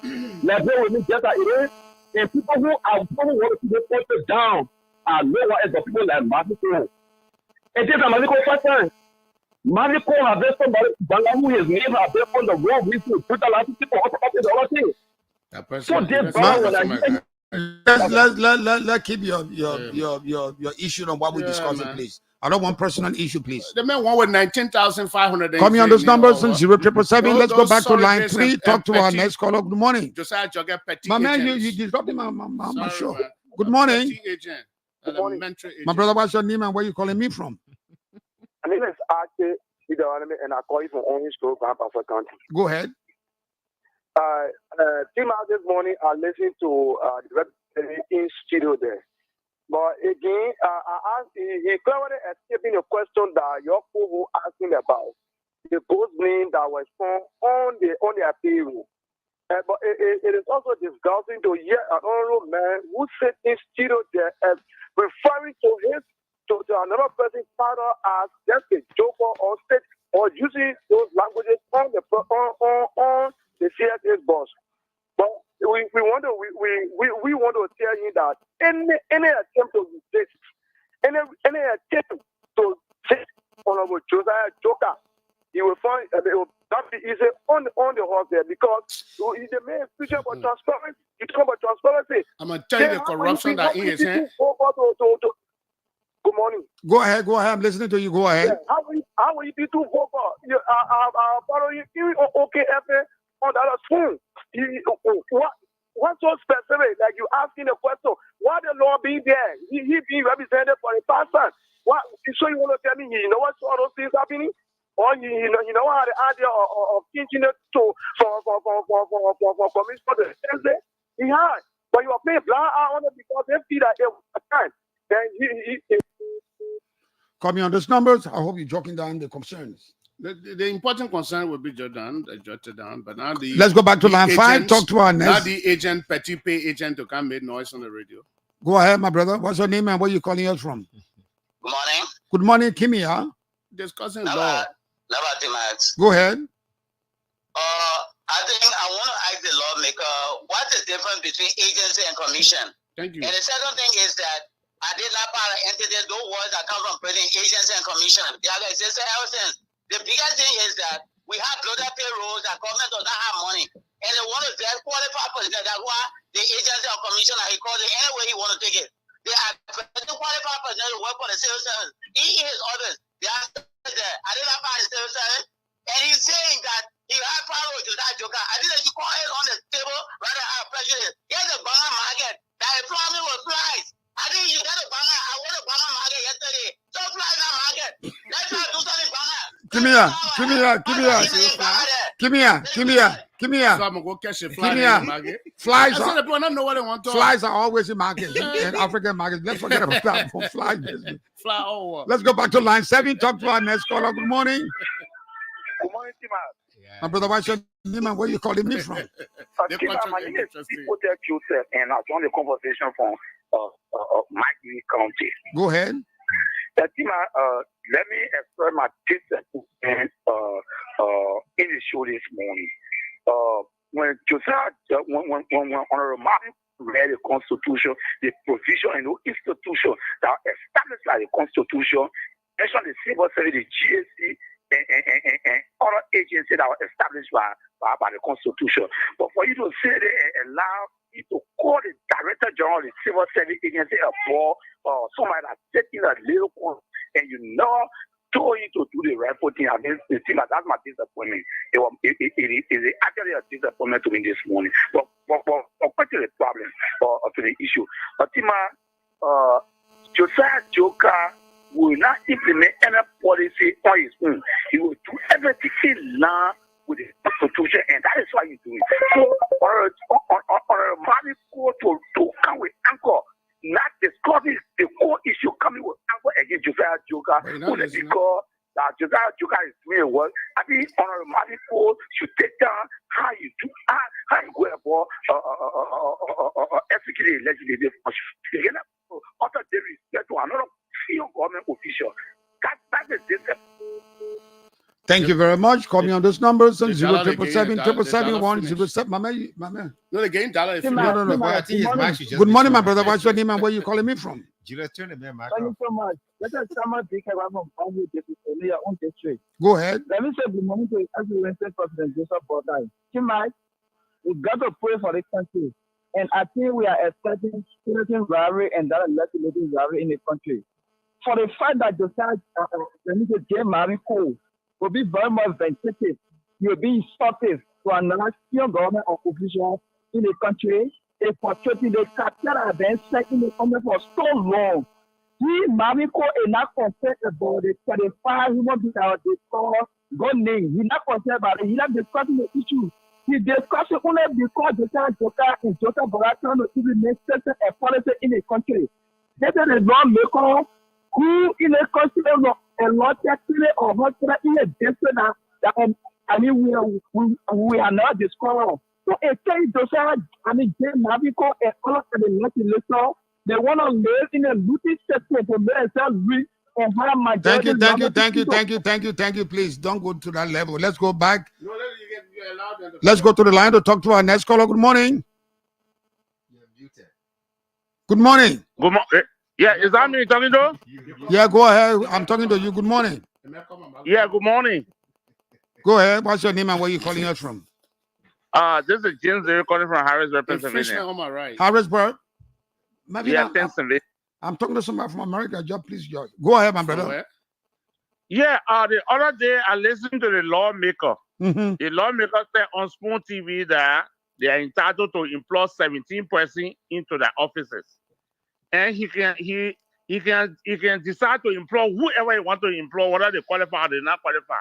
Liberia will just like it is. And people who want to keep this country down are nowhere as the people like Maviko. And this is Maviko first time. Maviko has been somebody who his name has been on the road recently. Put a lot of people up the other thing. So they bound when Let's keep your issue on what we discussing, please. I don't want personal issue, please. The man won with 19,500. Call me on those numbers on 0777. Let's go back to line 3. Talk to our next caller. Good morning. Josiah Jogger, Petit My man, you agents. disrupted my show. man. Good morning. Petit agent, Good morning. elementary agent. My brother, what's your name and where you calling me from? My name is Ake Idawaneme, and I call you from Orange Grove, Pastor County. Go ahead. Team out this morning, I listened to the in studio there. But again, I asked, he clearly escaping the question that your people asking about the ghost name that was found on their payroll. But it is also disgusting to hear an honorable man who said in studio there referring to another person father as just a joker or state or using those languages on the CSS boss. But we want to tell you that any attempt to resist, any attempt to sit Honorable Josiah Joker, you will find it will not be easy on the horse there because he's the main future for transparency. You talk about transparency. I'm gonna tell you the corruption that is. Good morning. Go ahead. I'm listening to you. Go ahead. Yeah, how will you be too vocal? Following you OKFA on the other spoon. What's so specific? Like you asking a question, why the law be there? He being represented for a person. What? So you want to tell me, you know what all those things happening? Or you know how the idea of changing it to for commission for the Thursday? He had, but you are playing blind eye on it because they feel that every time. Then he Call me on those numbers. I hope you're joking down the concerns. The important concern will be jotted down, but now let's go back to line 5. Talk to our next. Now the agent, petty pay agent to come make noise on the radio. Go ahead, my brother. What's your name and where you calling us from? Good morning. Good morning, Kimia. Discussing law. Go ahead. I think I want to ask the lawmaker, what's the difference between agency and commission? Thank you. And the second thing is that I did not part of entities, those words that come from putting agency and commission. The other is the biggest thing is that we have global payrolls that government does not have money. And they want to get qualified person. That's why the agency or commission, he calls it any way he want to take it. They are qualified person to work for the civil service. He is others. They are there. I did not part of the civil service. And he's saying that he had power with that joker. I think that you call it on the table rather have prejudice. Here's the Banga market that employment with flies. I think you got a Banga. I went to Banga market yesterday. So fly that market. Let's not do something Banga. Give me here. So I'm gonna go catch a fly in the market. Flies I said the people don't know what they want to. Flies are always in markets, in African markets. Let's forget about fly business. Fly over. Let's go back to line 7. Talk to our next caller. Good morning. Good morning, Tima. My brother, what's your name and where you calling me from? Tima, my name is Joseph, and I joined the conversation from Mike Lee County. Go ahead. Tima, let me express my disappointment in the show this morning. When Josiah, when Honorable Martin read the Constitution, the provision and the institution that established by the Constitution, mentioned the civil service, the GSC, and other agencies that were established by the Constitution. But for you to say they allow you to call the Director General of the Civil Service Agency above somebody that's sitting a little corner and you know told you to do the rightful thing against the team, that's my disappointment. It is actually a disappointment to me this morning. But back to the problem to the issue. Tima, Josiah Joker will not implement any policy on his own. He will do everything in line with the Constitution, and that is why he's doing it. So, on a money call to come with anchor, not discussing the core issue coming with anchor against Josiah Joker, only because that Josiah Joker is doing work. I think on a money call should take down how you go about executing legislative function. After they respect to another field government official. That is this. Thank you very much. Call me on those numbers. 07777 My man. No, the game dollar. No. I think his mic should just Good be morning, my turned brother. on. What's your name and where you calling me from? Julius, turn the man mic Thank off. you so much. Let us come and take care of your own district. Go ahead. Let me say good morning to Excellency President Joseph Bourdais. Tonight, we got to pray for the country. And I think we are expecting certain rivalry and that legislative rivalry in the country. For the fact that Josiah J. Marine Cole will be very much vindictive, he will be insultive to another young government official in the country. They portraying the cartel have been second the government for so long. He, Marine Cole, is not concerned about the 35 human beings that they call God name. He's not concerned about it. He's not discussing the issue. He discussed only because Josiah Joker and Joseph Bourdais trying to implement certain policy in the country. This is the lawmaker who in a country a lot or hospital in a district that we are not discovered. So it says Josiah, Jay Maviko and all of the legislature They want to live in a looting system to make themselves rich and have majority. Thank you. Please don't go to that level. Let's go back. No, you're allowed. Let's go to the line to talk to our next caller. Good morning. Good morning. Good morning. Yeah, is that me talking to? Yeah, go ahead. I'm talking to you. Good morning. Yeah, good morning. Go ahead. What's your name and where you calling us from? This is James Zero calling from Harrisburg, Pennsylvania. Pennsylvania. On my right. Harrisburg. Maybe Yeah, Pennsylvania. I'm talking to somebody from America. Just please, go ahead, my brother. Where? Yeah, the other day I listened to the lawmaker. Mhm. The lawmaker said on Spoon TV that they are entitled to employ 17% into their offices, and he can decide to employ whoever he wants to employ, whether they qualify or they not qualify.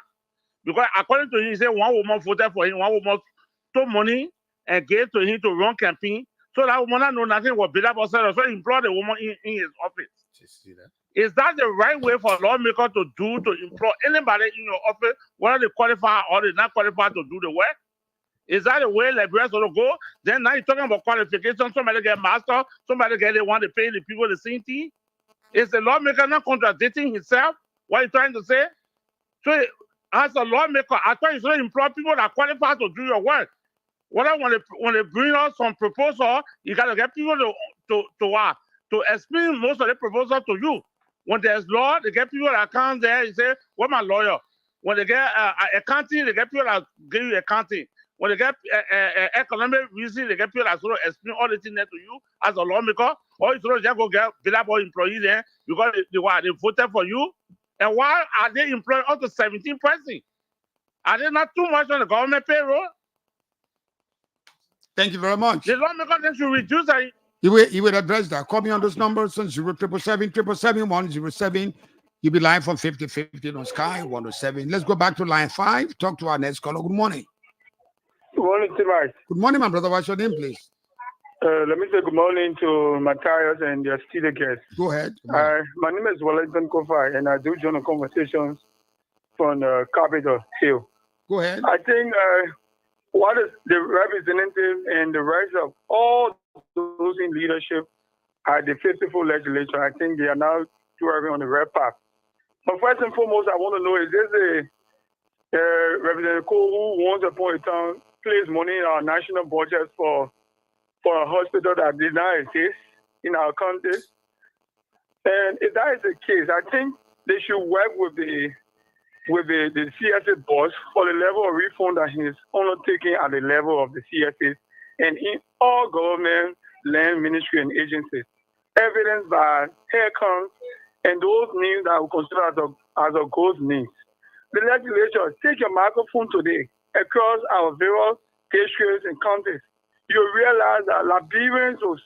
Because according to him, he said one woman voted for him, one woman took money and gave to him to run campaign. So that woman know nothing was better about herself. So he employed the woman in his office. Is that the right way for a lawmaker to employ anybody in your office, whether they qualify or they not qualify to do the work? Is that the way Liberians going to go? Then now you're talking about qualification. Somebody get master, somebody get they want to pay the people the same thing. Is the lawmaker not contradicting himself? What are you trying to say? So as a lawmaker, I thought you should employ people that qualify to do your work. Whether when they bring out some proposal, you gotta get people to explain most of the proposal to you. When there's law, they get people that come there. You say, "What my lawyer?" When they get accounting, they get people that give you accounting. When they get economic reason, they get people that sort of explain all the things there to you as a lawmaker. Or you sort of just go get billable employees there because they voted for you. And why are they employing up to 17%? Are they not too much on the government payroll? Thank you very much. The lawmaker they should reduce it. You will address that. Call me on this number, 07777 You'll be live from 5050 on Sky 107. Let's go back to line 5. Talk to our next caller. Good morning. Good morning, Timothy. Good morning, my brother. What's your name, please? Let me say good morning to Matthias and your studio guests. Go ahead. My name is Wellington Kofa, and I do join the conversations from Capitol Hill. Go ahead. I think what is the representative and the rest of all those in leadership at the 54 legislature, I think they are now driving on the right path. But first and foremost, I want to know, is this a Representative Cole who once upon a time placed money in our national budget for a hospital that did not exist in our country? And if that is the case, I think they should work with the CSA boss for the level of reform that he is undertaking at the level of the CSA and in all government, land, ministry, and agencies, evidenced by headcounts and those names that we consider as a ghost names. The legislature, take your microphone today across our various districts and counties. You realize that Liberians will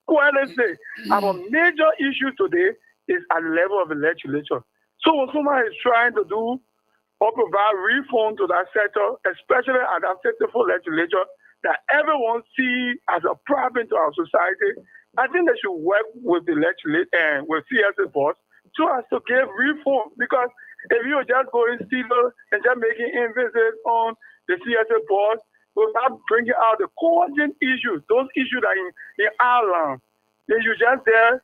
squarely say our major issue today is at the level of the legislature. So when someone is trying to do or provide reform to that sector, especially at that 54 legislature, that everyone sees as a problem to our society, I think they should work with the legislature and with CSA boss so as to give reform. Because if you just go in stealer and just making emphasis on the CSA boss without bringing out the cogent issues, those issues that in our land, then you just there,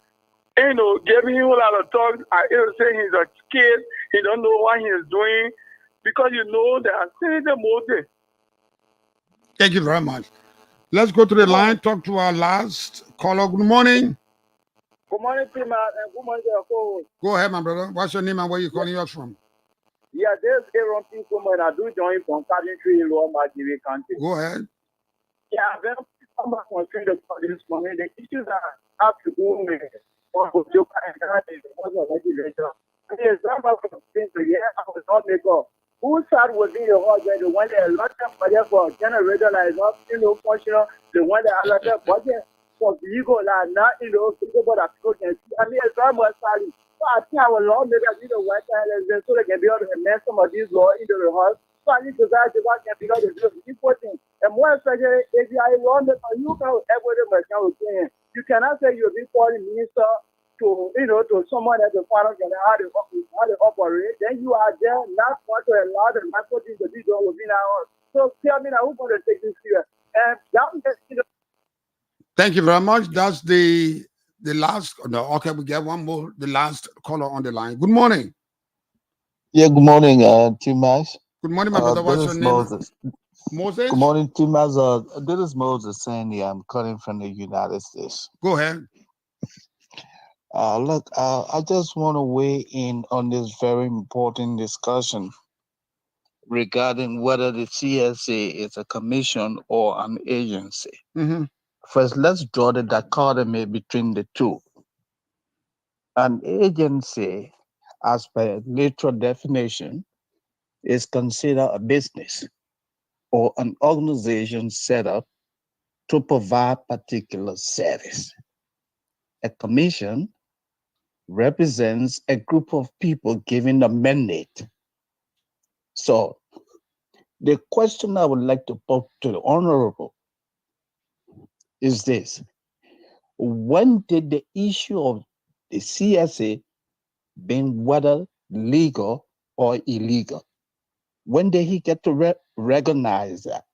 giving him a lot of talk. I say he's a kid, he don't know what he is doing, because you know there are sinister motives. Thank you very much. Let's go to the line, talk to our last caller. Good morning. Good morning, Tim, and good morning to your co-host. Go ahead, my brother. What's your name and where you calling us from? Yeah, there's Aaron P. and I do join from Coventry, Lower Marjorie County. Go ahead. Yeah, then I'm back on this morning. The issues that have to do with legislature. The example from things the year I was not make up. Who sat within the hall the one that allotted budget for generator that is not functional, the one that allotted budget for vehicle that not people that people can see. I mean, it's almost salary. So I think our lawmakers need to work so they can be able to amend some of these laws into the house. So I need to guys to work and figure out the important. And more especially, if you are a lawmaker, you can every you cannot say you're a big foreign minister to someone at the final can how they operate. Then you are there not want to allow the micro things to be done within our house. So tell me now who's going to take this serious? And that Thank you very much. That's the The last, no, okay, we get one more. The last caller on the line. Good morning. Yeah, good morning, T-Max. Good morning, my brother. What's your This is name? Moses. Moses? Good morning, T-Max. This is Moses Sandy. I'm calling from the United States. Go ahead. Look, I just want to weigh in on this very important discussion regarding whether the CSA is a commission or an agency. Mm-hmm. First, let's draw the dichotomy between the two. An agency, as per literal definition, is considered a business or an organization set up to provide particular service. A commission represents a group of people given a mandate. So the question I would like to put to the Honorable is this: when did the issue of the CSA being whether legal or illegal, when did he get to recognize that?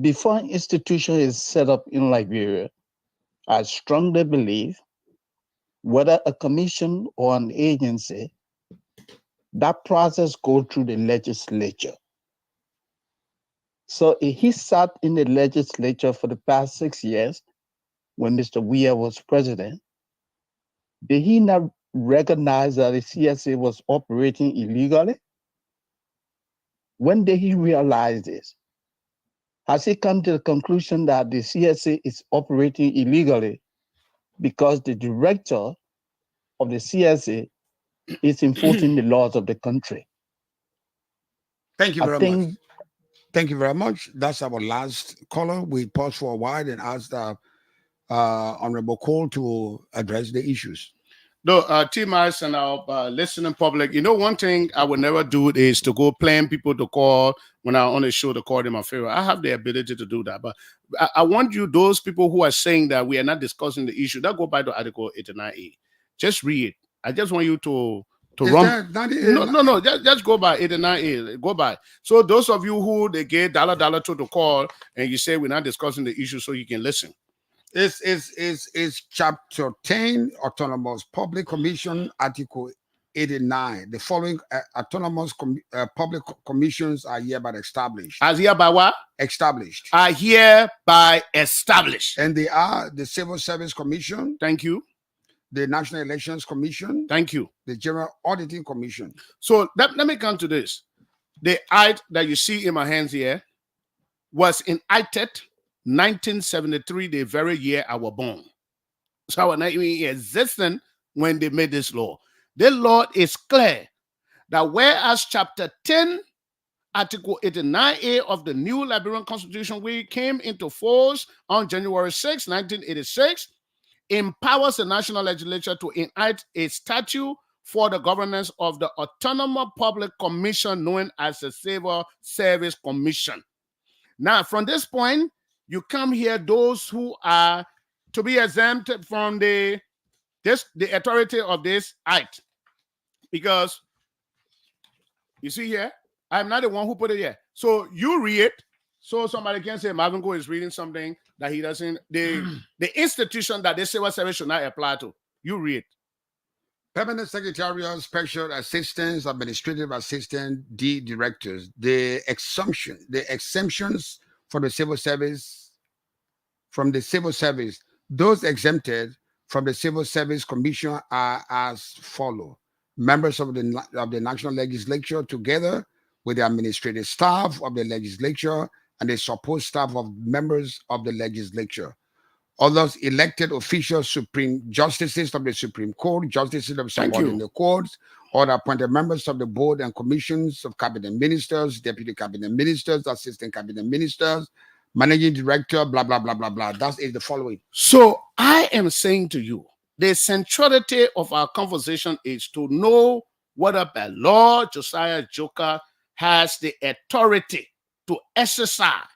Before an institution is set up in Liberia, I strongly believe whether a commission or an agency, that process goes through the legislature. So if he sat in the legislature for the past 6 years, when Mr. Weah was president, did he not recognize that the CSA was operating illegally? When did he realize this? Has he come to the conclusion that the CSA is operating illegally because the director of the CSA is enforcing the laws of the country? Thank you very much. Thank you very much. That's our last caller. We pause for a while and ask the Honorable Cole to address the issues. No, T-Max and our listening public, you know, one thing I would never do is to go plan people to call when I'm on a show to call them a favor. I have the ability to do that. But I want you, those people who are saying that we are not discussing the issue, that go by the Article 89A. Just read it. I just want you to run. No, just go by 89A. Go by. So those of you who they get $1 to the call and you say we're not discussing the issue so you can listen. It's Chapter 10, Autonomous Public Commission, Article 89. The following autonomous public commissions are hereby established. As hereby what? Established. Are hereby established. And they are the Civil Service Commission. Thank you. The National Elections Commission. Thank you. The General Auditing Commission. So let me come to this. The act that you see in my hands here was enacted 1973, the very year I was born. So I was not even existing when they made this law. The law is clear that whereas Chapter 10, Article 89A of the new Liberian Constitution, which came into force on January 6, 1986, empowers the national legislature to enact a statute for the governance of the Autonomous Public Commission known as the Civil Service Commission. Now, from this point, you come here, those who are to be exempted from the authority of this act. Because you see here, I'm not the one who put it here. So you read it, so somebody can say Marvin Go is reading something that he doesn't, the institution that the civil service should not apply to. You read. Permanent Secretarial, Special Assistants, Administrative Assistant, D Directors. The exemptions for the civil service, from the civil service, those exempted from the Civil Service Commission are as follow: members of the National Legislature, together with the administrative staff of the legislature and the support staff of members of the legislature. Others elected officials, Supreme Justices of the Supreme Court, Justices of subordinate courts, or appointed members of the board and commissions of cabinet ministers, deputy cabinet ministers, assistant cabinet ministers, managing director, blah, blah, blah, blah, blah. That is the following. So I am saying to you, the centrality of our conversation is to know whether by law Josiah Joker has the authority to exercise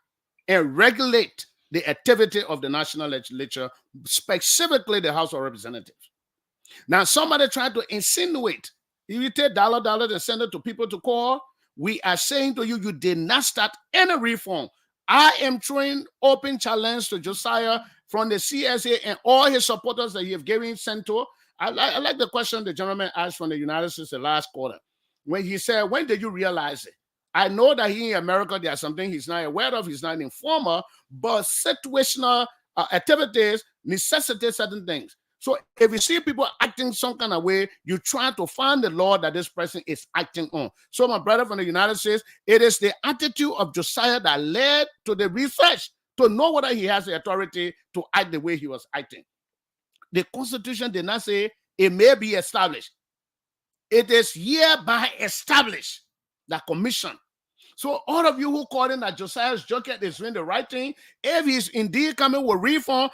and regulate the activity of the national legislature, specifically the House of Representatives. Now, somebody tried to insinuate, if you take $1 and send it to people to call, we are saying to you, you did not start any reform. I am throwing open challenge to Josiah from the CSA and all his supporters that he have given sent to. I like the question the gentleman asked from the United States the last quarter, when he said, when did you realize it? I know that in America, there's something he's not aware of, he's not an informer, but situational activities necessitate certain things. So if you see people acting some kind of way, you try to find the law that this person is acting on. So my brother from the United States, it is the attitude of Josiah that led to the research to know whether he has the authority to act the way he was acting. The Constitution did not say it may be established. It is hereby established, the commission. So all of you who call in that Josiah's Joker is doing the right thing, if he's indeed coming with reform,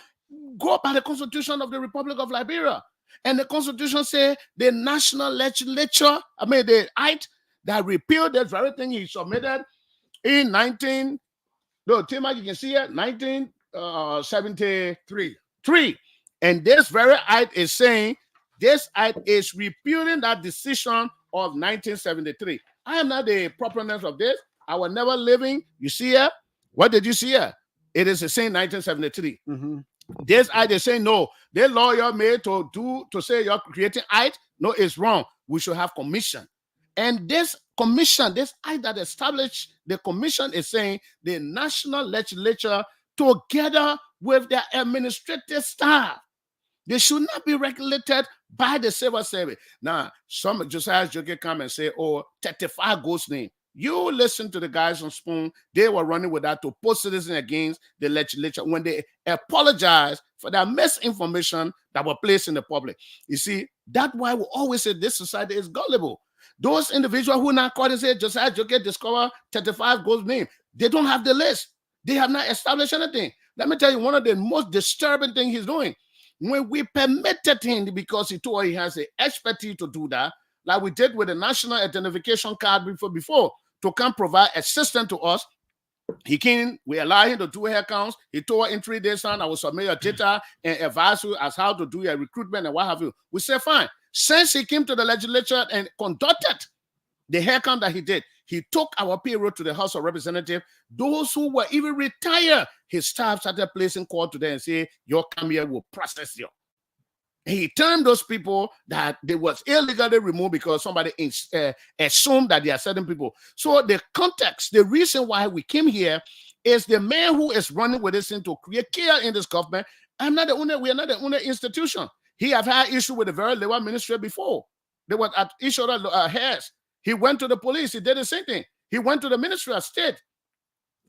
go by the Constitution of the Republic of Liberia. And the Constitution says the national legislature, the act that repealed that very thing he submitted in 1973. And this very act is saying this act is repealing that decision of 1973. I am not the proponent of this. I was never living. You see here? What did you see here? It is the same 1973. This act is saying no. The law you're made to say you're creating act, no, it's wrong. We should have commission. And this commission, this act that established the commission is saying the national legislature together with their administrative staff, they should not be regulated by the civil service. Now, some Josiah's Joker come and say, oh, 35 ghost name. You listen to the guys on Spoon, they were running with that to put citizens against the legislature when they apologized for that misinformation that were placed in the public. You see, that's why we always say this society is gullible. Those individuals who now called and say Josiah Joker discover 35 ghost name, they don't have the list. They have not established anything. Let me tell you, one of the most disturbing things he's doing, when we permitted him because he told he has the expertise to do that, like we did with the national identification card before to come provide assistance to us. We allow him to do hair counts. He told in 3 days time, I will submit your data and advise you as how to do your recruitment and what have you. We said, fine. Since he came to the legislature and conducted the hair count that he did, he took our payroll to the House of Representatives. Those who were even retired, his staff started placing call to them and say, your come here will process you. And he termed those people that they was illegally removed because somebody assumed that they are certain people. So the context, the reason why we came here is the man who is running with this thing to create chaos in this government. We are not the only institution. He have had issue with the very labor ministry before. They were at each other hairs. He went to the police. He did the same thing. He went to the Ministry of State.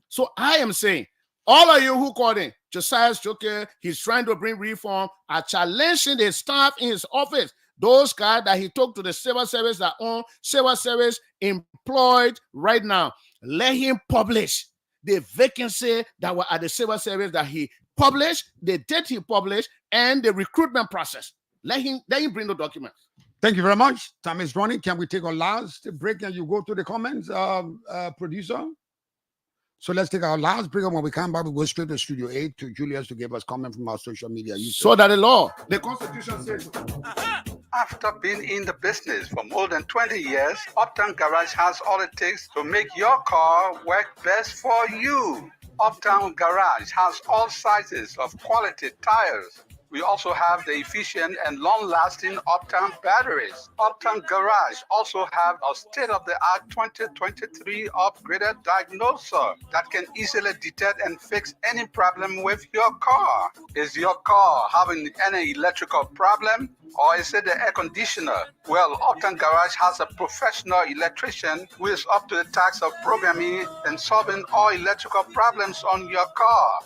So I am saying, all of you who called in, Josiah's Joker, he's trying to bring reform, are challenging the staff in his office. Those guys that he took to the civil service that own civil service employed right now. Let him publish the vacancy that were at the civil service that he published, the date he published, and the recruitment process. Let him bring the documents. Thank you very much. Time is running. Can we take our last break and you go to the comments, producer? So let's take our last break. When we come back, we go straight to Studio 8 to Julius to give us comment from our social media. So that the law, the Constitution says. After being in the business for more than 20 years, Uptown Garage has all it takes to make your car work best for you. Uptown Garage has all sizes of quality tires. We also have the efficient and long-lasting Uptown batteries. Uptown Garage also have a state-of-the-art 2023 upgraded diagnoser that can easily detect and fix any problem with your car. Is your car having any electrical problem? Or is it the air conditioner? Well, Uptown Garage has a professional electrician who is up to the task of programming and solving all electrical problems on your car.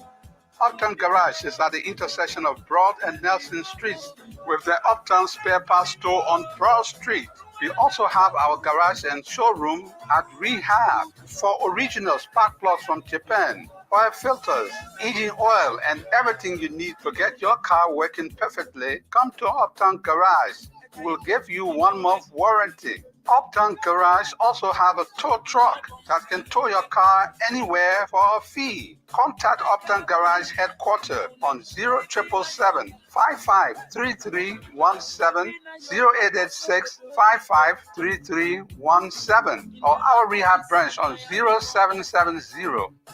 Uptown Garage is at the intersection of Broad and Nelson Streets with the Uptown Spare Parts Store on Broad Street. We also have our garage and showroom at Rehab for original spark plugs from Japan, oil filters, engine oil, and everything you need to get your car working perfectly. Come to Uptown Garage. We'll give you 1 month warranty. Uptown Garage also have a tow truck that can tow your car anywhere for a fee. Contact Uptown Garage headquarters on 0777 553317, 0886 553317, or our rehab branch on 0770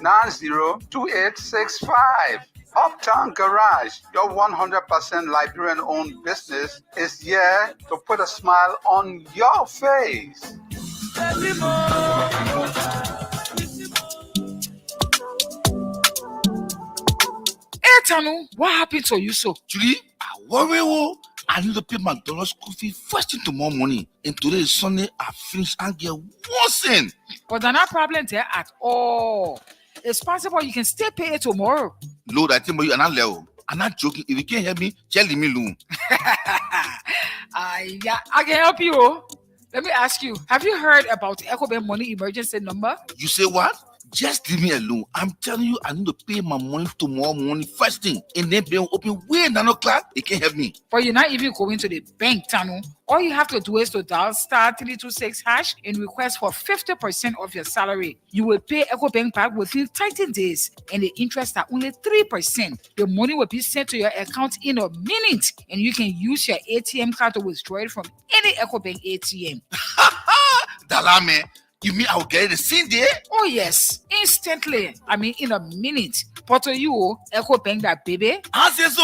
902865. Uptown Garage, your 100% Liberian-owned business, is here to put a smile on your face. Hey, Tanu, what happened to you so? Julie, I worry. Oh, I need to pay my dollar school fee first thing tomorrow morning. And today is Sunday. I finish and get worsen. But there's no problem there at all. It's possible you can still pay it tomorrow. Lord, I tell you, I'm not level. I'm not joking. If you can't help me, tell me alone. Yeah, I can help you. Let me ask you, have you heard about the EcoBank money emergency number? You say what? Just leave me alone. I'm telling you, I need to pay my money tomorrow morning first thing. And then be open way 9 o'clock. They can't help me. But you're not even going to the bank, Tanu. All you have to do is to dial *326# and request for 50% of your salary. You will pay EcoBank back within 13 days, and the interest are only 3%. The money will be sent to your account in a minute, and you can use your ATM card to withdraw it from any EcoBank ATM. Dalame, you mean I'll get it the same day? Oh yes, instantly. I mean, in a minute. But to you, EcoBank that baby. I say so.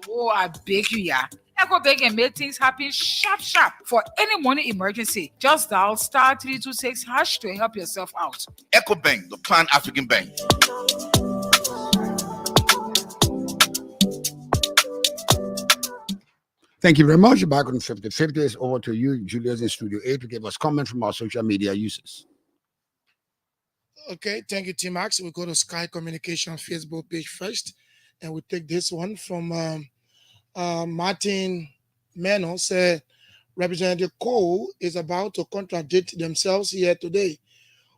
Oh, I beg you, yeah. EcoBank can make things happen sharp. For any money emergency, just dial *326# to help yourself out. EcoBank, the Pan African Bank. Thank you very much. Back on 50/50 is over to you, Julius, in Studio 8 to give us comments from our social media users. Okay, thank you, T-Max. We go to Sky Communication Facebook page first, and we take this one from Martin Meno. Said Representative Cole is about to contradict themselves here today.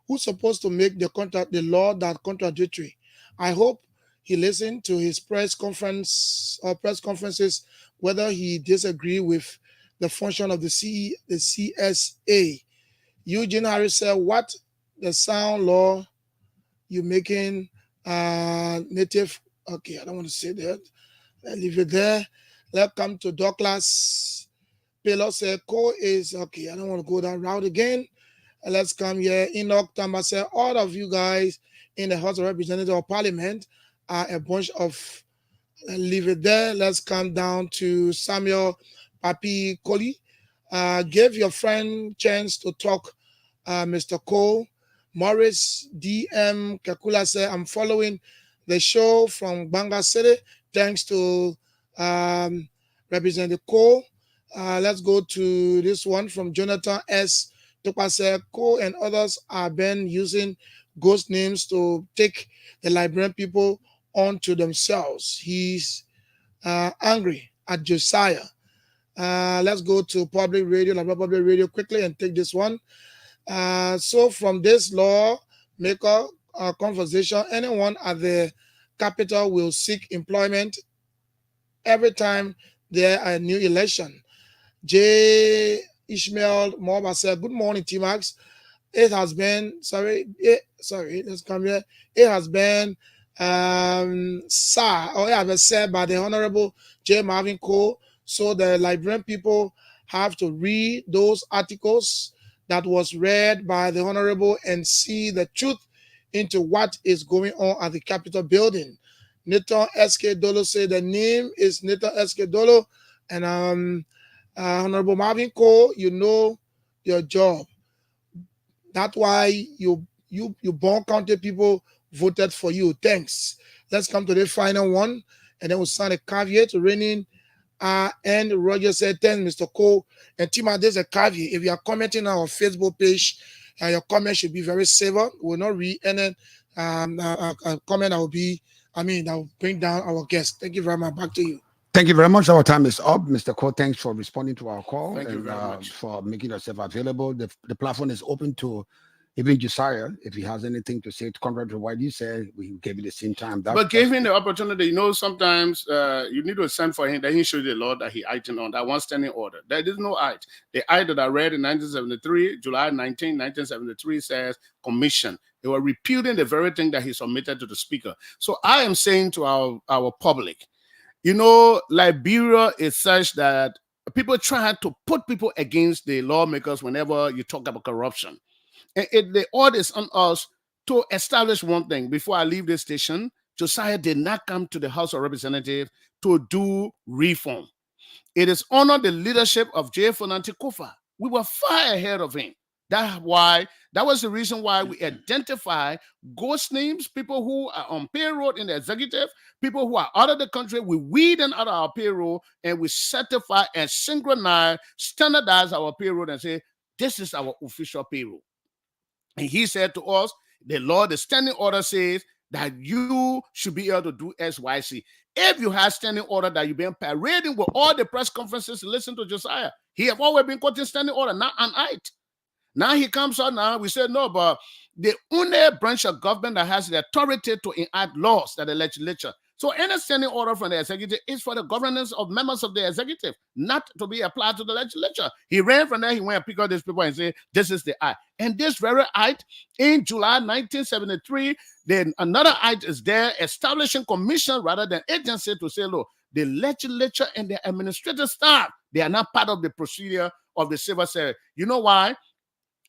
Who's supposed to make the law that contradictory? I hope he listened to his press conferences, whether he disagree with the function of the CSA. Eugene Harris said, what the sound law you making native? Okay, I don't want to say that. I'll leave it there. Let's come to Douglas. Pelo said, Cole is, okay, I don't want to go that route again. Let's come here. Enoch Tamba said, all of you guys in the House of Representatives of Parliament are a bunch of, leave it there. Let's come down to Samuel Papi Koli. Give your friend chance to talk, Mr. Cole. Morris DM Kakula said, I'm following the show from Banga City. Thanks to Representative Cole. Let's go to this one from Jonathan S. Topa said, Cole and others have been using ghost names to take the Liberian people onto themselves. He's angry at Josiah. Let's go to public radio quickly and take this one. So from this lawmaker conversation, anyone at the capital will seek employment every time there are a new election. J. Ishmael Moba said, good morning, T-Max. It has been, let's come here. It has been said by the Honorable J. Marvin Cole. So the Liberian people have to read those articles that was read by the Honorable and see the truth into what is going on at the Capitol building. Nathan S.K. Dolo said the name is Nathan S.K. Dolo, and Honorable Marvin Cole, you know your job. That's why you Bon County people voted for you. Thanks. Let's come to the final one, and then we'll sign a caveat to reigning. And Roger said, thanks, Mr. Cole. And Tima, there's a caveat. If you are commenting on our Facebook page, your comment should be very civil. We'll not read any comment that will be, that will bring down our guest. Thank you very much. Back to you. Thank you very much. Our time is up. Mr. Cole, thanks for responding to our call. Thank you very much. For making yourself available. The platform is open to even Josiah, if he has anything to say, contrary to what you said, we gave you the same time. But gave him the opportunity. Sometimes you need to send for him that he show the law that he acted on, that one standing order. There is no act. The act that I read in 1973, July 19, 1973 says commission. They were repealing the very thing that he submitted to the speaker. So I am saying to our public, Liberia is such that people try to put people against the lawmakers whenever you talk about corruption. And the order is on us to establish one thing. Before I leave this station, Josiah did not come to the House of Representatives to do reform. It is under the leadership of J. Fonante Kofa. We were far ahead of him. That was the reason why we identify ghost names, people who are on payroll in the executive, people who are out of the country. We weed them out of our payroll and we certify and synchronize, standardize our payroll and say, this is our official payroll. And he said to us, the law, the standing order says that you should be able to do XYZ. If you have standing order that you've been parading with all the press conferences to listen to Josiah, he have always been quoting standing order, not an act. Now he comes out now, we said no, but the only branch of government that has the authority to enact laws that the legislature. So any standing order from the executive is for the governance of members of the executive, not to be applied to the legislature. He ran from there, he went and picked up these people and said, this is the act. And this very act, in July 1973, then another act is there establishing commission rather than agency to say, look, the legislature and the administrative staff, they are not part of the procedure of the civil service. You know why?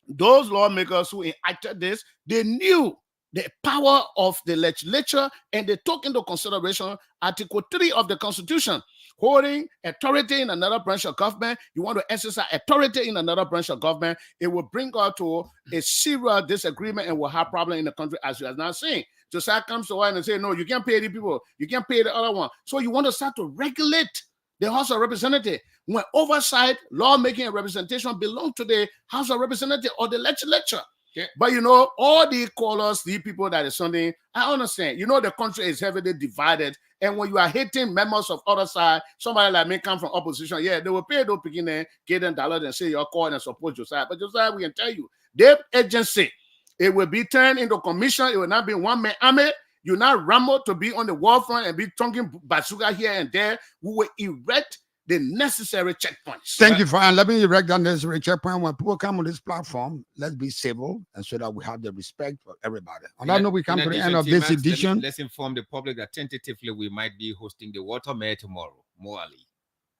Those lawmakers who enacted this, they knew the power of the legislature and they took into consideration Article 3 of the Constitution, holding authority in another branch of government. You want to exercise authority in another branch of government, it will bring out to a serious disagreement and will have problem in the country, as you are now saying. Josiah comes to us and say, no, you can't pay the people, you can't pay the other one. So you want to start to regulate the House of Representatives, when oversight, lawmaking, and representation belong to the House of Representatives or the legislature. Okay. But you know, all the callers, the people that is Sunday, I understand. You know, the country is heavily divided. And when you are hating members of other side, somebody like me come from opposition, yeah, they will pay those beginning, get them dollars and say you're calling and support Josiah. But Josiah, we can tell you, their agency, it will be turned into commission. It will not be one-man army. You're not Rambo to be on the war front and be talking bazooka here and there. We will erect the necessary checkpoints. Thank you, Fran. Let me erect that necessary checkpoint. When people come on this platform, let's be civil and so that we have the respect for everybody. On that note, we come to the end of this edition. Let's inform the public that tentatively we might be hosting the Waterman tomorrow, Mo Ali,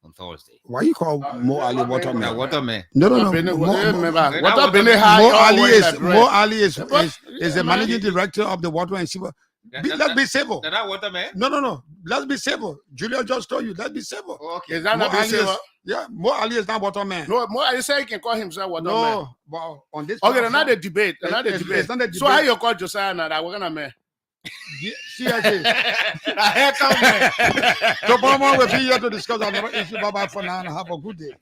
on Thursday. Why you call Mo Ali Waterman? Waterman. No. Mo Ali is the managing director of the Water and Civil. Let's be civil. No. Let's be civil. Julia just told you, let's be civil. Okay. Is that not be civil? Yeah, Mo Ali is not Waterman. No, Mo Ali said he can call himself Waterman. No, but on this. Okay, another debate. It's not a debate. So how you call Josiah now that we're gonna man? CSA. So, Palmer will be here to discuss another issue. Bye bye for now and have a good day.